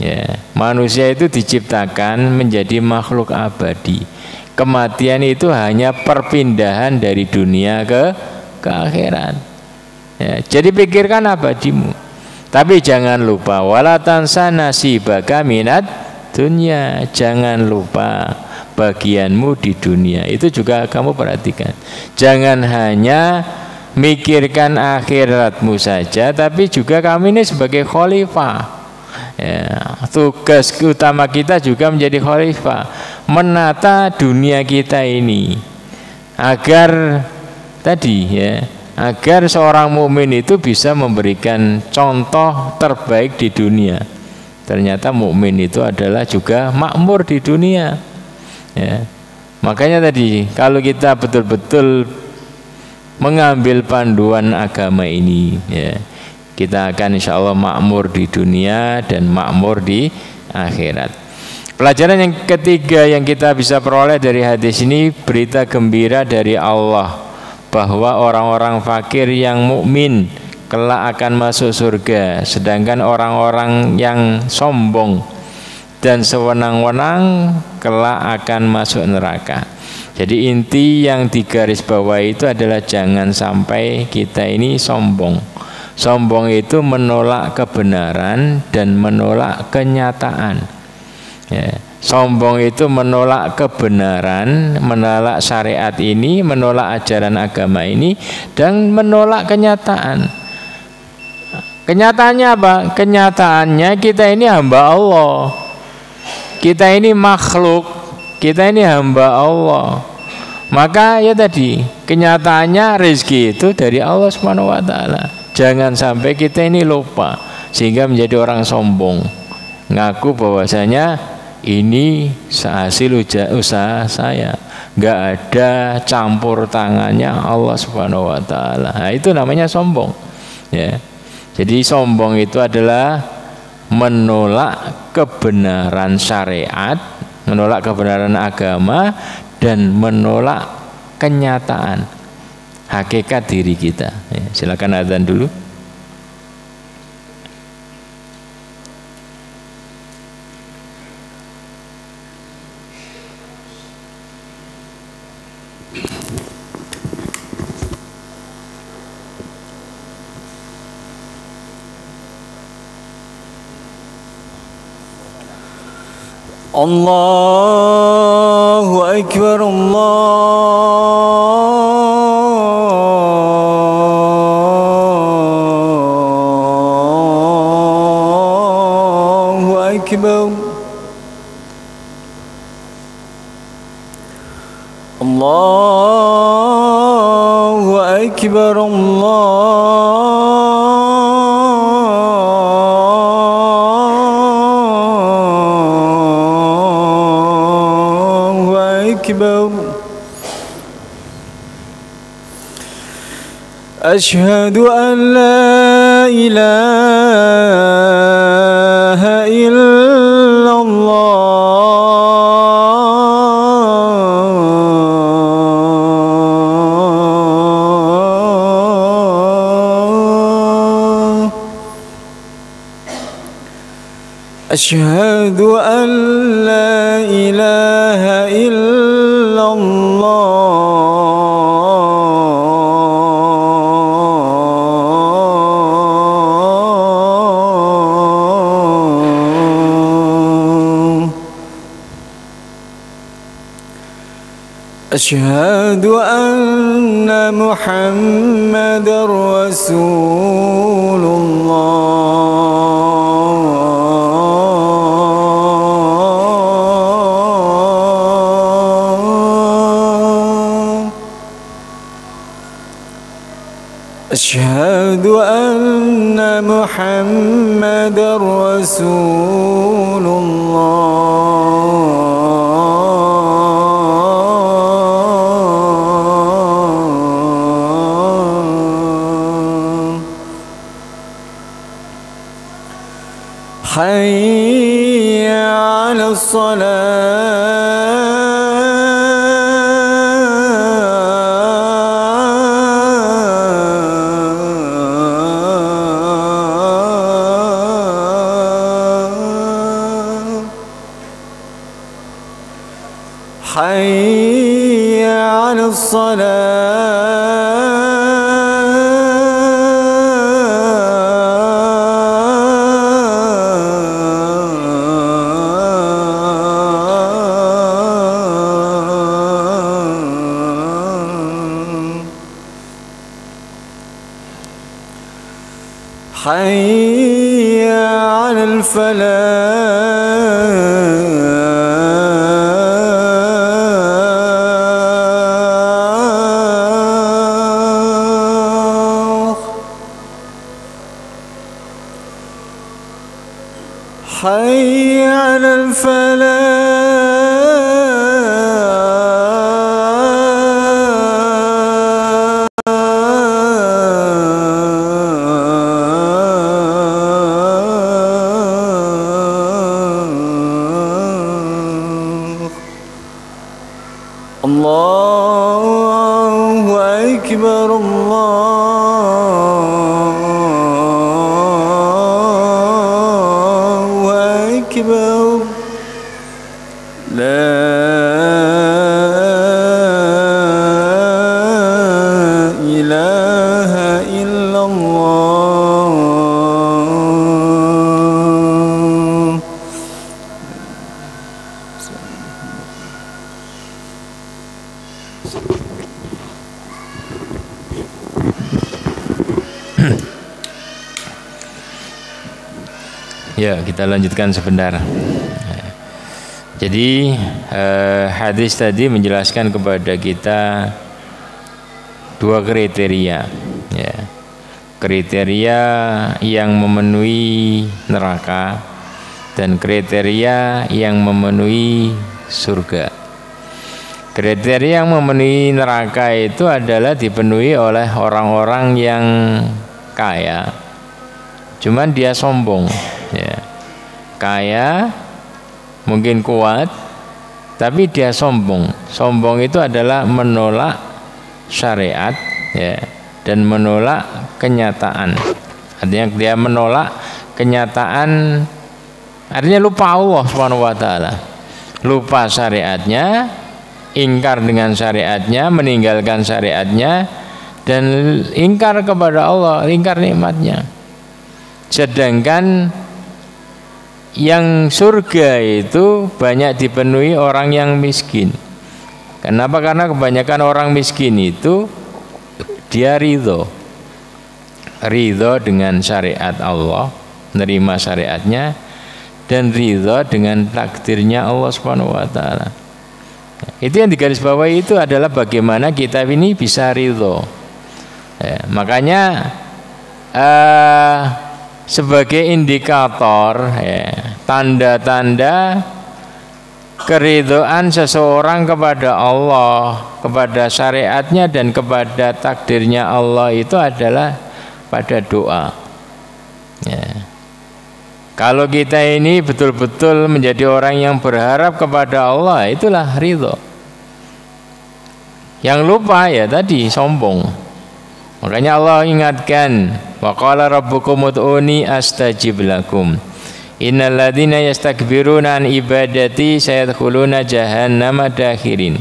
Ya, manusia itu diciptakan menjadi makhluk abadi. Kematian itu hanya perpindahan dari dunia ke akhirat. Ya, jadi pikirkan abadimu. Tapi jangan lupa wala tansa nasibaka minad dunya. Jangan lupa bagianmu di dunia. Itu juga kamu perhatikan. Jangan hanya mikirkan akhiratmu saja, tapi juga kami ini sebagai khalifah. Ya, tugas utama kita juga menjadi khalifah, menata dunia kita ini agar tadi ya, agar seorang mukmin itu bisa memberikan contoh terbaik di dunia. Ternyata mukmin itu adalah juga makmur di dunia. Ya. Makanya tadi kalau kita betul-betul mengambil panduan agama ini, ya, kita akan insya Allah makmur di dunia dan makmur di akhirat. Pelajaran yang ketiga yang kita bisa peroleh dari hadis ini, berita gembira dari Allah bahwa orang-orang fakir yang mukmin kelak akan masuk surga, sedangkan orang-orang yang sombong dan sewenang-wenang kelak akan masuk neraka. Jadi inti yang digarisbawahi itu adalah jangan sampai kita ini sombong. Sombong itu menolak kebenaran dan menolak kenyataan. Ya. Sombong itu menolak kebenaran, menolak syariat ini, menolak ajaran agama ini, dan menolak kenyataan. Kenyataannya apa? Kenyataannya kita ini hamba Allah. Kita ini makhluk, kita ini hamba Allah. Maka ya tadi, kenyataannya rezeki itu dari Allah Subhanahu wa taala. Jangan sampai kita ini lupa sehingga menjadi orang sombong, ngaku bahwasanya ini hasil usaha saya, nggak ada campur tangannya Allah Subhanahu wa taala. Nah, itu namanya sombong. Ya. Jadi sombong itu adalah menolak kebenaran syariat, menolak kebenaran agama, dan menolak kenyataan hakikat diri kita. Ya, silakan adzan dulu. Allahu Akbar, Allahu Akbar, Allahu Akbar, أشهد أن لا إله إلا الله أشهد أن لا إله إلا أشهد أن محمدًا رسول الله أشهد أن محمدًا رسول الله حي على الصلاة حي على الصلاة حي على الفلاح حي على الفلاح الله أكبر الله أكبر لا إله إلا الله. Ya, kita lanjutkan sebentar. Jadi hadis tadi menjelaskan kepada kita dua kriteria, ya. Kriteria yang memenuhi neraka dan kriteria yang memenuhi surga. Kriteria yang memenuhi neraka itu adalah dipenuhi oleh orang-orang yang kaya, cuman dia sombong, ya. Kaya, mungkin kuat, tapi dia sombong. Sombong itu adalah menolak syariat, ya, dan menolak kenyataan. Artinya dia menolak kenyataan, artinya lupa Allah SWT, lupa syariatnya, ingkar dengan syariatnya, meninggalkan syariatnya, dan ingkar kepada Allah, ingkar nikmatnya. Sedangkan yang surga itu banyak dipenuhi orang yang miskin. Kenapa? Karena kebanyakan orang miskin itu dia ridho dengan syariat Allah, menerima syariatnya, dan ridho dengan takdirnya Allah Subhanahu wa taala. Itu yang digarisbawahi itu adalah bagaimana kita ini bisa ridho. Ya, makanya sebagai indikator, ya, tanda-tanda keridhaan seseorang kepada Allah, kepada syariatnya dan kepada takdirnya Allah itu adalah pada doa, ya. Kalau kita ini betul-betul menjadi orang yang berharap kepada Allah, itulah ridho. Yang lupa ya tadi sombong. Makanya Allah ingatkan, wa qala rabbukum ud'uni astajib lakum. Innal ladzina yastakbiruna an ibadati sayadkhuluna jahannama dakhirin.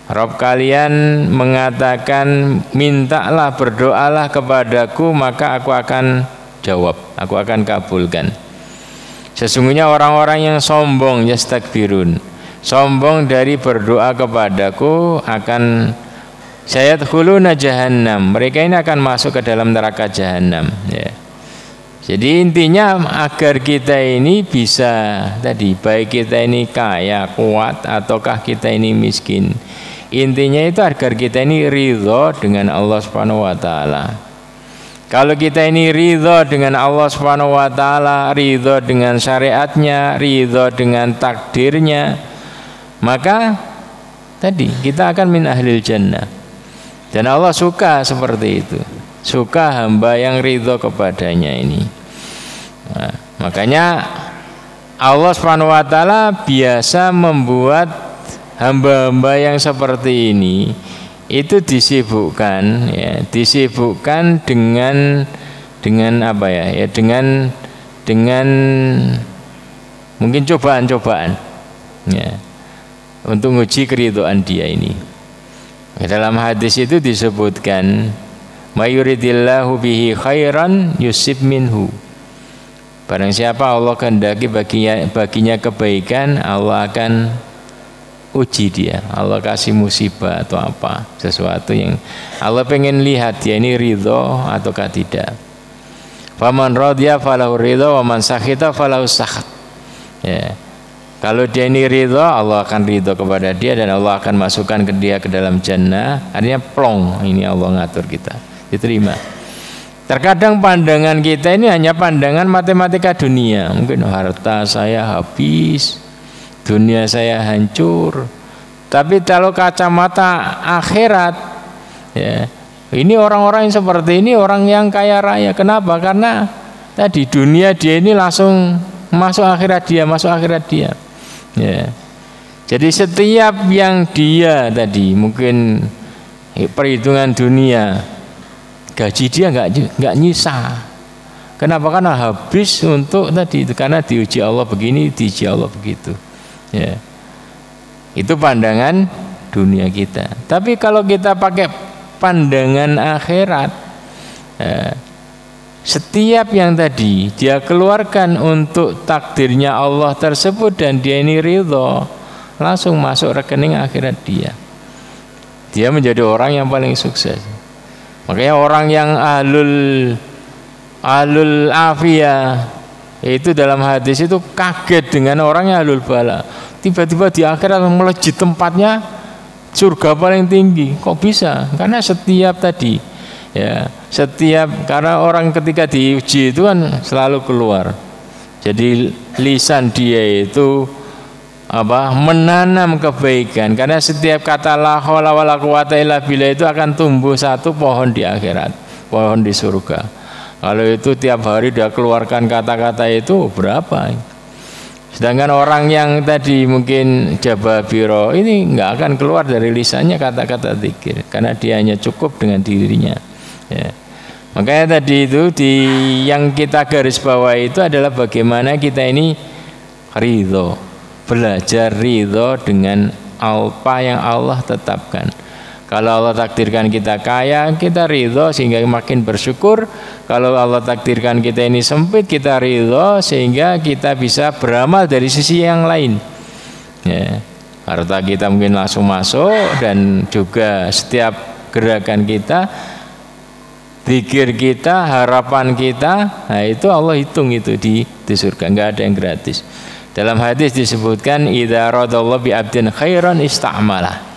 Rabb kalian mengatakan, mintalah, berdoalah kepadaku, maka aku akan jawab, aku akan kabulkan. Sesungguhnya orang-orang yang sombong, yastakbirun, sombong dari berdoa kepadaku, akan sayadkhuluna jahannam, mereka ini akan masuk ke dalam neraka jahannam, ya. Jadi intinya agar kita ini bisa tadi, baik kita ini kaya, kuat, ataukah kita ini miskin, intinya itu agar kita ini ridho dengan Allah Subhanahu wa taala. Kalau kita ini ridho dengan Allah Subhanahu wa taala, ridho dengan syariatnya, ridho dengan takdirnya, maka tadi kita akan min ahlil jannah. Dan Allah suka seperti itu, suka hamba yang ridho kepadanya ini. Nah, Makanya Allah Subhanahu wa taala biasa membuat hamba-hamba yang seperti ini itu disibukkan ya, disibukkan dengan apa ya, dengan mungkin cobaan-cobaan ya, untuk menguji keridhaan dia ini. Dalam hadis itu disebutkan mayuridillahu bihi khairan yusib minhu. Barang siapa Allah kehendaki baginya kebaikan, Allah akan uji dia. Allah kasih musibah atau apa, sesuatu yang Allah pengen lihat dia ini ridho ataukah tidak. Faman radhiya falahu ridho wa man sakhita falahu sakhat. Ya. Kalau dia ini ridho, Allah akan ridho kepada dia dan Allah akan masukkan dia ke dalam jannah. Artinya plong, ini Allah ngatur kita, diterima. Terkadang pandangan kita ini hanya pandangan matematika dunia. Mungkin harta saya habis, dunia saya hancur. Tapi kalau kacamata akhirat, ya, ini orang-orang yang seperti ini orang yang kaya raya. Kenapa? Karena tadi dunia dia ini langsung masuk akhirat dia, masuk akhirat dia. Ya. Jadi setiap yang dia tadi mungkin perhitungan dunia, gaji dia nggak nyisa. Kenapa? Karena habis untuk tadi itu, karena diuji Allah begini, diuji Allah begitu. Ya. Itu pandangan dunia kita. Tapi kalau kita pakai pandangan akhirat, ya, setiap yang tadi dia keluarkan untuk takdirnya Allah tersebut dan dia ini ridho, langsung masuk rekening akhirat dia. Dia menjadi orang yang paling sukses. Makanya orang yang ahlul afiyah itu dalam hadis itu kaget dengan orang yang ahlul bala. Tiba-tiba di akhirat melejit tempatnya surga paling tinggi. Kok bisa? Karena setiap tadi, ya, setiap, karena orang ketika diuji itu kan selalu keluar. Jadi lisan dia itu apa? Menanam kebaikan. Karena setiap kata la haula wala quwata illa billah itu akan tumbuh satu pohon di akhirat, pohon di surga. Kalau itu tiap hari dia keluarkan kata-kata itu berapa? Sedangkan orang yang tadi mungkin jabah biro ini nggak akan keluar dari lisannya kata-kata zikir, karena dia hanya cukup dengan dirinya. Ya. Makanya tadi itu yang kita garis bawah itu adalah bagaimana kita ini ridho, belajar ridho dengan apa yang Allah tetapkan. Kalau Allah takdirkan kita kaya, kita ridho sehingga makin bersyukur. Kalau Allah takdirkan kita ini sempit, kita ridho sehingga kita bisa beramal dari sisi yang lain. Ya. Harta kita mungkin langsung masuk, dan juga setiap gerakan kita, zikir kita, harapan kita, nah itu Allah hitung itu di surga, nggak ada yang gratis. Dalam hadis disebutkan idza radallahu bi 'abdin khairan ista'malah.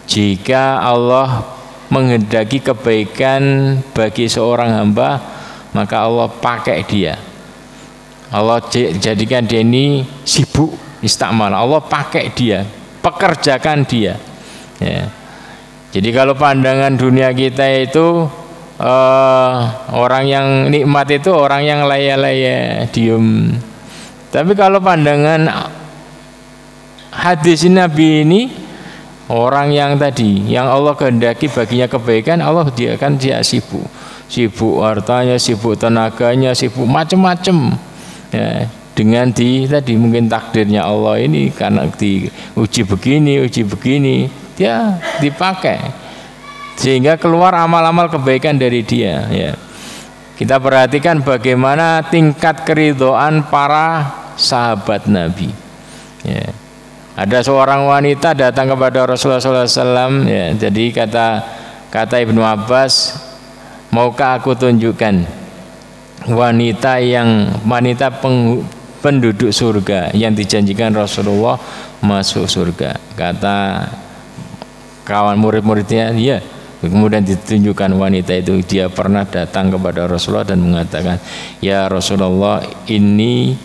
Jika Allah menghendaki kebaikan bagi seorang hamba, maka Allah pakai dia. Allah jadikan dia ini sibuk, ista'malah. Allah pakai dia, pekerjakan dia. Ya. Jadi kalau pandangan dunia kita itu orang yang nikmat itu orang yang laya-laya diem. Tapi kalau pandangan hadis Nabi ini, orang yang tadi yang Allah kehendaki baginya kebaikan, Allah dia sibuk hartanya, sibuk tenaganya, sibuk macam-macam. Ya, dengan tadi mungkin takdirnya Allah ini karena diuji begini, dia dipakai sehingga keluar amal-amal kebaikan dari dia. Ya. Kita perhatikan bagaimana tingkat keridhaan para sahabat Nabi. Ya. Ada seorang wanita datang kepada Rasulullah SAW. Ya, jadi kata Ibnu Abbas, maukah aku tunjukkan wanita penduduk surga yang dijanjikan Rasulullah masuk surga? Kata kawan murid-muridnya, iya. Kemudian ditunjukkan wanita itu, dia pernah datang kepada Rasulullah dan mengatakan, ya Rasulullah, ini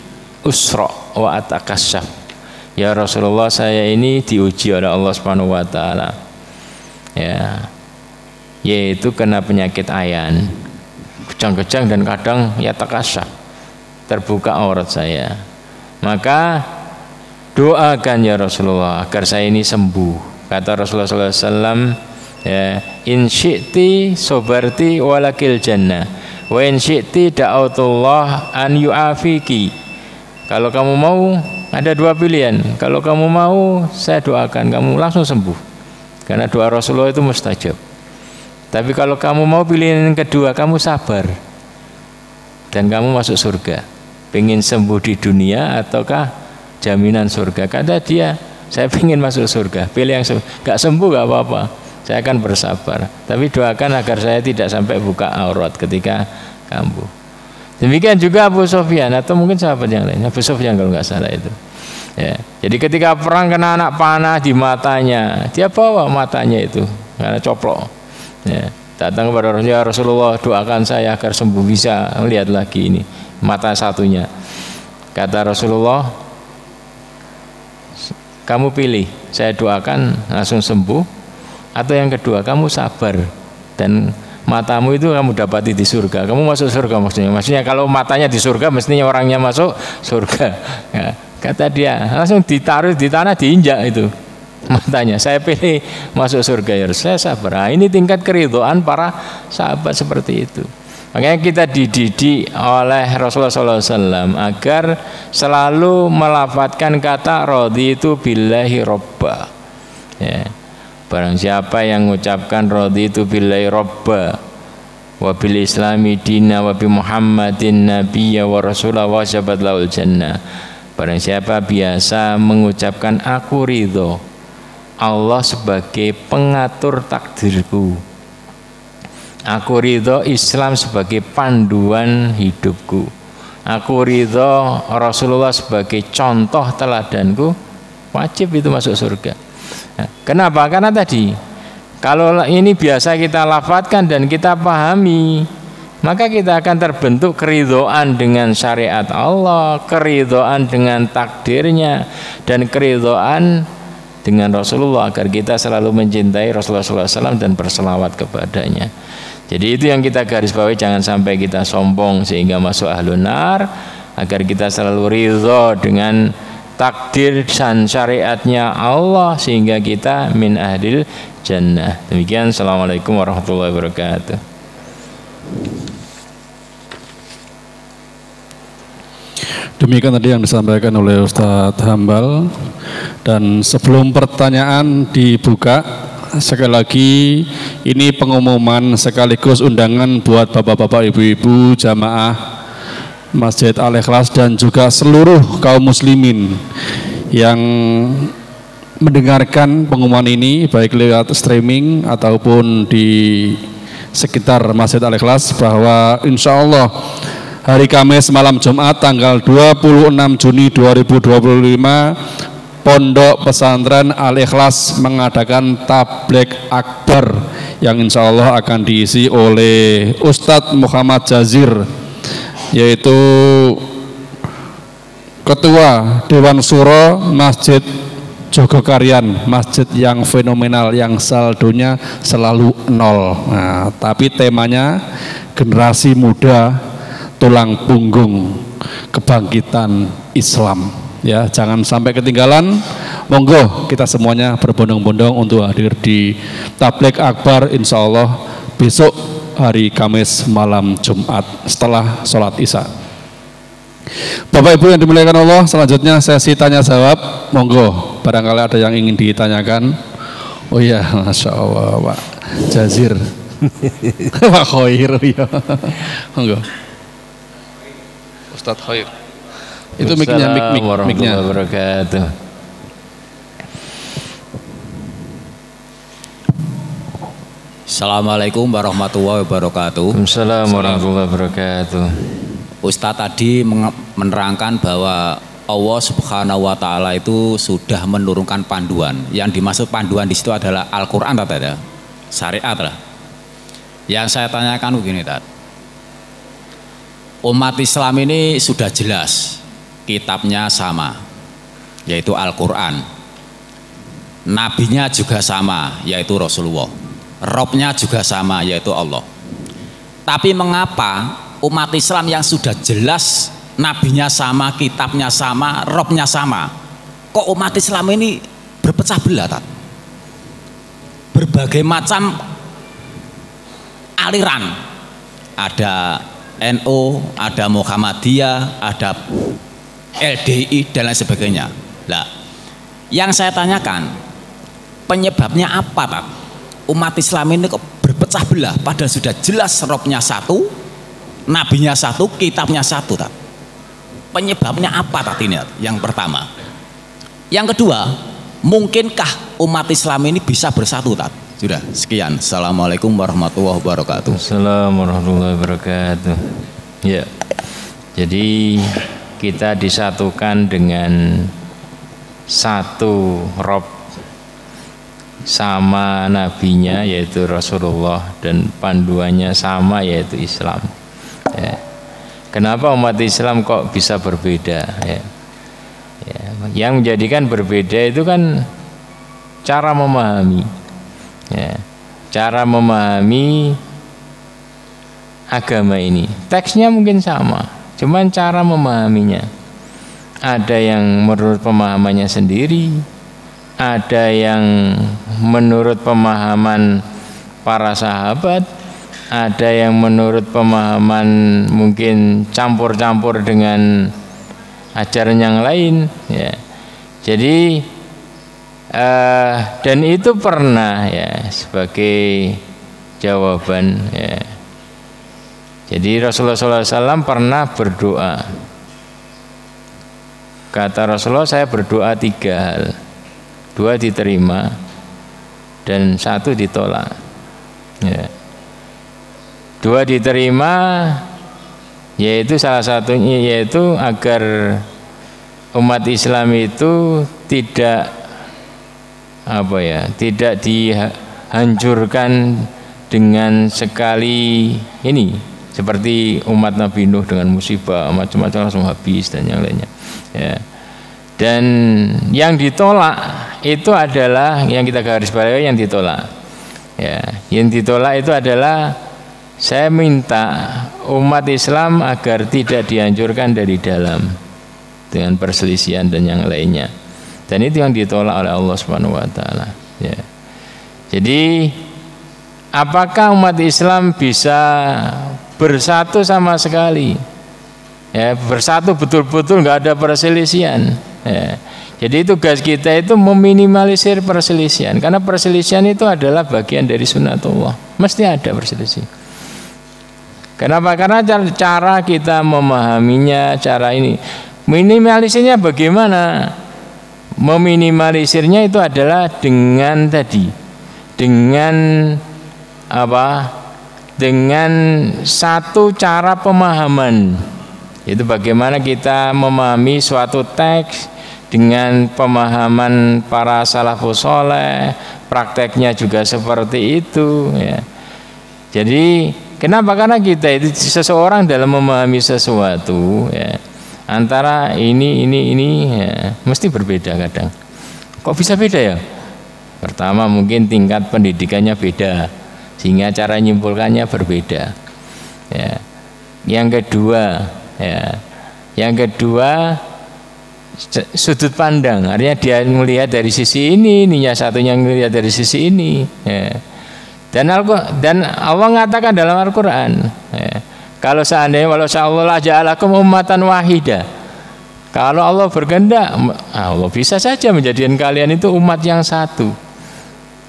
usra wa atakasyaf. Ya Rasulullah, saya ini diuji oleh Allah Subhanahu wa taala. Ya. Yaitu kena penyakit ayan. Kejang-kejang dan kadang ya takasyaf. terbuka aurat saya. Maka doakan ya Rasulullah agar saya ini sembuh. Kata Rasulullah SAW, ya, in syi'ti sobarti walakil jannah wa in syi'ti da'autullah an yu'afiki. Kalau kamu mau, ada dua pilihan. Kalau kamu mau, saya doakan kamu langsung sembuh, karena doa Rasulullah itu mustajab. Tapi kalau kamu mau pilihan yang kedua, kamu sabar dan kamu masuk surga. Pengen sembuh di dunia ataukah jaminan surga? Kata dia, saya pengen masuk surga, pilih yang gak sembuh gak apa-apa, saya akan bersabar, tapi doakan agar saya tidak sampai buka aurat ketika kambuh. Demikian juga Abu Sufyan atau mungkin sahabat yang lain, Abu Sufyan kalau nggak salah itu, ya. Jadi ketika perang kena anak panah di matanya, dia bawa matanya itu karena coplok, ya. Datang kepada Rasulullah, doakan saya agar sembuh, bisa lihat lagi ini mata satunya. Kata Rasulullah, kamu pilih, saya doakan langsung sembuh, atau yang kedua kamu sabar dan matamu itu kamu dapati di surga, kamu masuk surga. Maksudnya kalau matanya di surga mestinya orangnya masuk surga, ya. Kata dia, langsung ditaruh di tanah, diinjak itu matanya, saya pilih masuk surga ya Rasul, saya sabar. Nah, ini tingkat keridhaan para sahabat seperti itu. Makanya kita dididik oleh Rasulullah SAW agar selalu melafadzkan kata raditu billahi robba, ya. Barang siapa yang mengucapkan raditu billahi robba wa bil islami dina wa bi muhammadin nabiyya wa rasulah wa syabat laul jannah. Barang siapa biasa mengucapkan aku ridho Allah sebagai pengatur takdirku, aku ridho Islam sebagai panduan hidupku, aku ridho Rasulullah sebagai contoh teladanku, wajib itu masuk surga. Nah, kenapa? Karena tadi kalau ini biasa kita lafadzkan dan kita pahami, maka kita akan terbentuk keridhaan dengan syariat Allah, keridhaan dengan takdirnya, dan keridhaan dengan Rasulullah agar kita selalu mencintai Rasulullah SAW dan berselawat kepadanya. Jadi itu yang kita garis bawahi, jangan sampai kita sombong sehingga masuk ahlun nar, agar kita selalu ridho dengan takdir dan syariatnya Allah sehingga kita min ahlil jannah. Demikian, assalamualaikum warahmatullahi wabarakatuh. Demikian tadi yang disampaikan oleh Ustadz Hambal. Dan sebelum pertanyaan dibuka, sekali lagi ini pengumuman sekaligus undangan buat bapak-bapak, ibu-ibu, jamaah Masjid Al-Ikhlas dan juga seluruh kaum muslimin yang mendengarkan pengumuman ini baik lewat streaming ataupun di sekitar Masjid Al-Ikhlas, bahwa insya Allah hari Kamis malam Jumat tanggal 26 Juni 2025 Pondok Pesantren Al-Ikhlas mengadakan tabligh akbar yang insya Allah akan diisi oleh Ustadz Muhammad Jazir, yaitu Ketua Dewan Syuro Masjid Jogokarian, masjid yang fenomenal yang saldonya selalu nol. Nah, tapi temanya generasi muda tulang punggung kebangkitan Islam. Ya, jangan sampai ketinggalan. Monggo kita semuanya berbondong-bondong untuk hadir di tabligh akbar insya Allah besok hari Kamis malam Jumat setelah sholat Isya. Bapak Ibu yang dimuliakan Allah, selanjutnya sesi tanya jawab. Monggo, barangkali ada yang ingin ditanyakan. Oh iya, masya Allah, Pak Jazir, Pak Khoir, ya. Monggo, Ustadz Khoir. Itu miknya, miknya. Assalamualaikum warahmatullahi wabarakatuh. Assalamualaikum warahmatullahi wabarakatuh. Ustadz tadi menerangkan bahwa Allah Subhanahu wa Ta'ala itu sudah menurunkan panduan. Yang dimaksud panduan di situ adalah Al-Quran, ya, syariat lah. Yang saya tanyakan begini, Tat. Umat Islam ini sudah jelas kitabnya sama, yaitu Al-Quran. Nabinya juga sama, yaitu Rasulullah. Robnya juga sama, yaitu Allah. Tapi mengapa umat Islam yang sudah jelas nabinya sama, kitabnya sama, robnya sama. Kok umat Islam ini berpecah belah, Tat? Berbagai macam aliran. Ada NU, ada Muhammadiyah, ada LDI dan lain sebagainya. Lah, yang saya tanyakan, penyebabnya apa, Tat? Umat Islam ini kok berpecah belah padahal sudah jelas robnya satu, nabinya satu, kitabnya satu, Tat. Penyebabnya apa, Tat, ini? Yang pertama. Yang kedua, mungkinkah umat Islam ini bisa bersatu, Tat? Sudah, sekian. Assalamualaikum warahmatullahi wabarakatuh. Assalamualaikum warahmatullahi wabarakatuh. Ya, jadi kita disatukan dengan satu Rob sama nabinya yaitu Rasulullah dan panduannya sama yaitu Islam. Ya. Kenapa umat Islam kok bisa berbeda? Ya. Ya. Yang menjadikan berbeda itu kan cara memahami. Ya. Cara memahami agama ini. Teksnya mungkin sama, cuman cara memahaminya. Ada yang menurut pemahamannya sendiri, ada yang menurut pemahaman para sahabat, ada yang menurut pemahaman mungkin campur-campur dengan ajaran yang lain, ya. Jadi dan itu pernah, ya, sebagai jawaban, ya. Jadi Rasulullah SAW pernah berdoa. Kata Rasulullah, saya berdoa 3 hal. 2 diterima dan 1 ditolak. Ya. 2 diterima yaitu salah satunya yaitu agar umat Islam itu tidak tidak dihancurkan dengan sekali ini seperti umat Nabi Nuh dengan musibah macam-macam langsung habis dan yang lainnya. Ya. Dan yang ditolak itu adalah yang kita garis bawahi yang ditolak. Ya, yang ditolak itu adalah saya minta umat Islam agar tidak dihancurkan dari dalam dengan perselisihan dan yang lainnya. Dan itu yang ditolak oleh Allah Subhanahu wa taala. Ya. Jadi apakah umat Islam bisa bersatu sama sekali? Ya, bersatu betul-betul nggak ada perselisihan. Ya. Jadi tugas kita itu meminimalisir perselisihan, karena perselisihan itu adalah bagian dari sunatullah. Mesti ada perselisihan. Kenapa? Karena cara kita memahaminya, cara ini minimalisirnya bagaimana? Meminimalisirnya itu adalah dengan dengan satu cara pemahaman. Itu bagaimana kita memahami suatu teks dengan pemahaman para salafus saleh, prakteknya juga seperti itu, ya. Jadi kenapa? Karena kita itu seseorang dalam memahami sesuatu, ya, antara ini ya, mesti berbeda kadang. Kok bisa beda ya? Pertama mungkin tingkat pendidikannya beda, sehingga cara nyimpulkannya berbeda. Ya. Yang kedua sudut pandang, artinya dia melihat dari sisi ini, ininya satunya melihat dari sisi ini. Ya. Dan Allah mengatakan dalam Al-Quran, ya, kalau seandainya walau sa'allahu ja'alakum ummatan wahida, kalau Allah berkehendak, Allah bisa saja menjadikan kalian itu umat yang satu.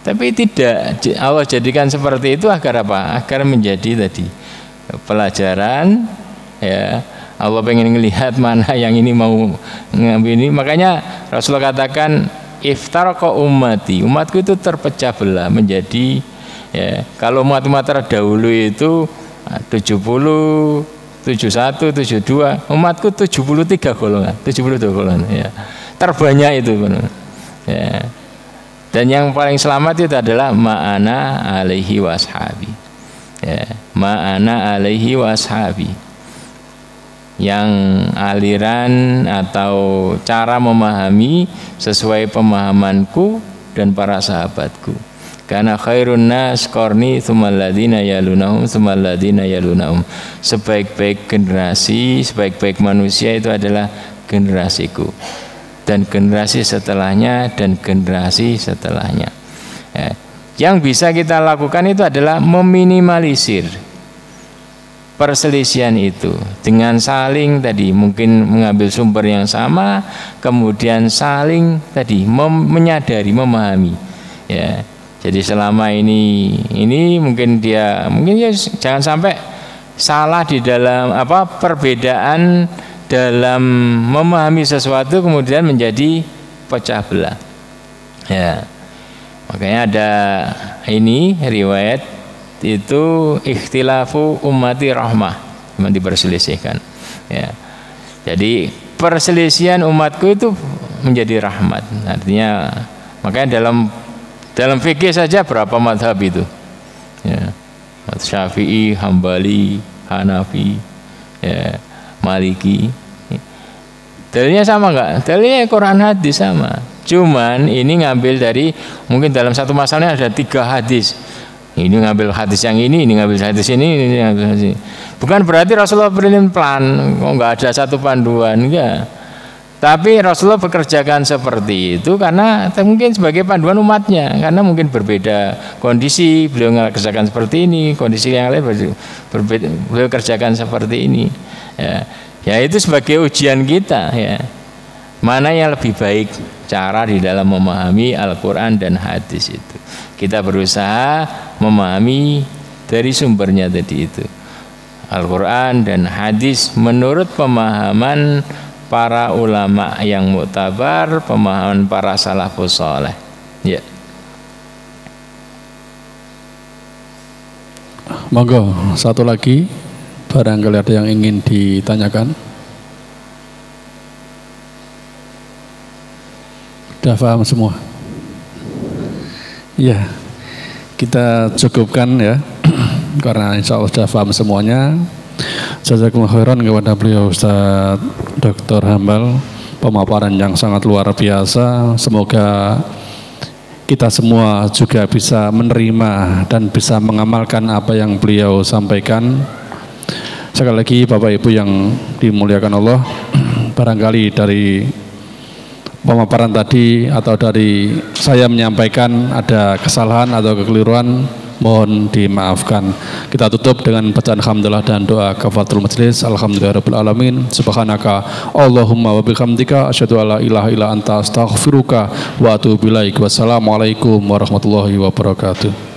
Tapi tidak, Allah jadikan seperti itu agar apa? Agar menjadi tadi pelajaran, ya. Allah pengen melihat mana yang ini mau ngambil ini. Makanya Rasulullah katakan iftaraqa ummati, umatku itu terpecah belah menjadi, ya, kalau umat-umat terdahulu itu 70, 71, 72, umatku 73 golongan, 72 golongan, ya. Terbanyak itu, ya. Dan yang paling selamat itu adalah ma'ana alaihi washabi, ya, ma'ana alaihi washabi. Yang aliran atau cara memahami sesuai pemahamanku dan para sahabatku. Karena khairun nas qarni tsummal ladzina yalunahum tsummal ladzina yalunahum. Sebaik-baik generasi, sebaik-baik manusia itu adalah generasiku. Dan generasi setelahnya dan generasi setelahnya. Ya. Yang bisa kita lakukan itu adalah meminimalisir perselisihan itu dengan saling tadi mungkin mengambil sumber yang sama, kemudian saling tadi menyadari, memahami. Ya. Jadi selama ini mungkin ya jangan sampai salah di dalam perbedaan dalam memahami sesuatu kemudian menjadi pecah belah. Ya. Makanya ada ini riwayat itu ikhtilafu ummati rahmah, memang diperselisihkan. Ya. Jadi perselisihan umatku itu menjadi rahmat. Artinya makanya dalam fikih saja berapa mazhab itu? Ya. Syafi'i, Hambali, Hanafi, ya, Maliki. Dalilnya sama enggak? Dalilnya Quran hadis sama. Cuman ini ngambil dari mungkin dalam satu masalahnya ada 3 hadis. Ini ngambil hadis yang ini ngambil hadis ini ngambil hadis ini. Bukan berarti Rasulullah berikan plan, kok enggak ada satu panduan, enggak. Tapi Rasulullah bekerjakan seperti itu karena mungkin sebagai panduan umatnya, karena mungkin berbeda kondisi, beliau kerjakan seperti ini, kondisi yang lain berbeda, beliau kerjakan seperti ini. Ya itu sebagai ujian kita, ya. Mana yang lebih baik cara di dalam memahami Al-Quran dan hadis itu. Kita berusaha memahami dari sumbernya tadi itu. Al-Quran dan hadis menurut pemahaman para ulama yang muktabar, pemahaman para salafus saleh. Ya. Monggo, satu lagi barangkali ada yang ingin ditanyakan. Sudah paham semua? Ya, kita cukupkan ya, karena insya Allah sudah paham semuanya. Jazakumullah khairan kepada beliau Ustaz Dr. Hambal, pemaparan yang sangat luar biasa. Semoga kita semua juga bisa menerima dan bisa mengamalkan apa yang beliau sampaikan. Sekali lagi Bapak Ibu yang dimuliakan Allah, barangkali dari pemaparan tadi atau dari saya menyampaikan ada kesalahan atau kekeliruan, mohon dimaafkan. Kita tutup dengan bacaan hamdalah dan doa kafaratul majlis. Alhamdulillahirabbil alamin. Subhanaka Allahumma wa bihamdika asyhadu alla ilaha illa anta astaghfiruka wa atubu ilaik. Wassalamualaikum warahmatullahi wabarakatuh.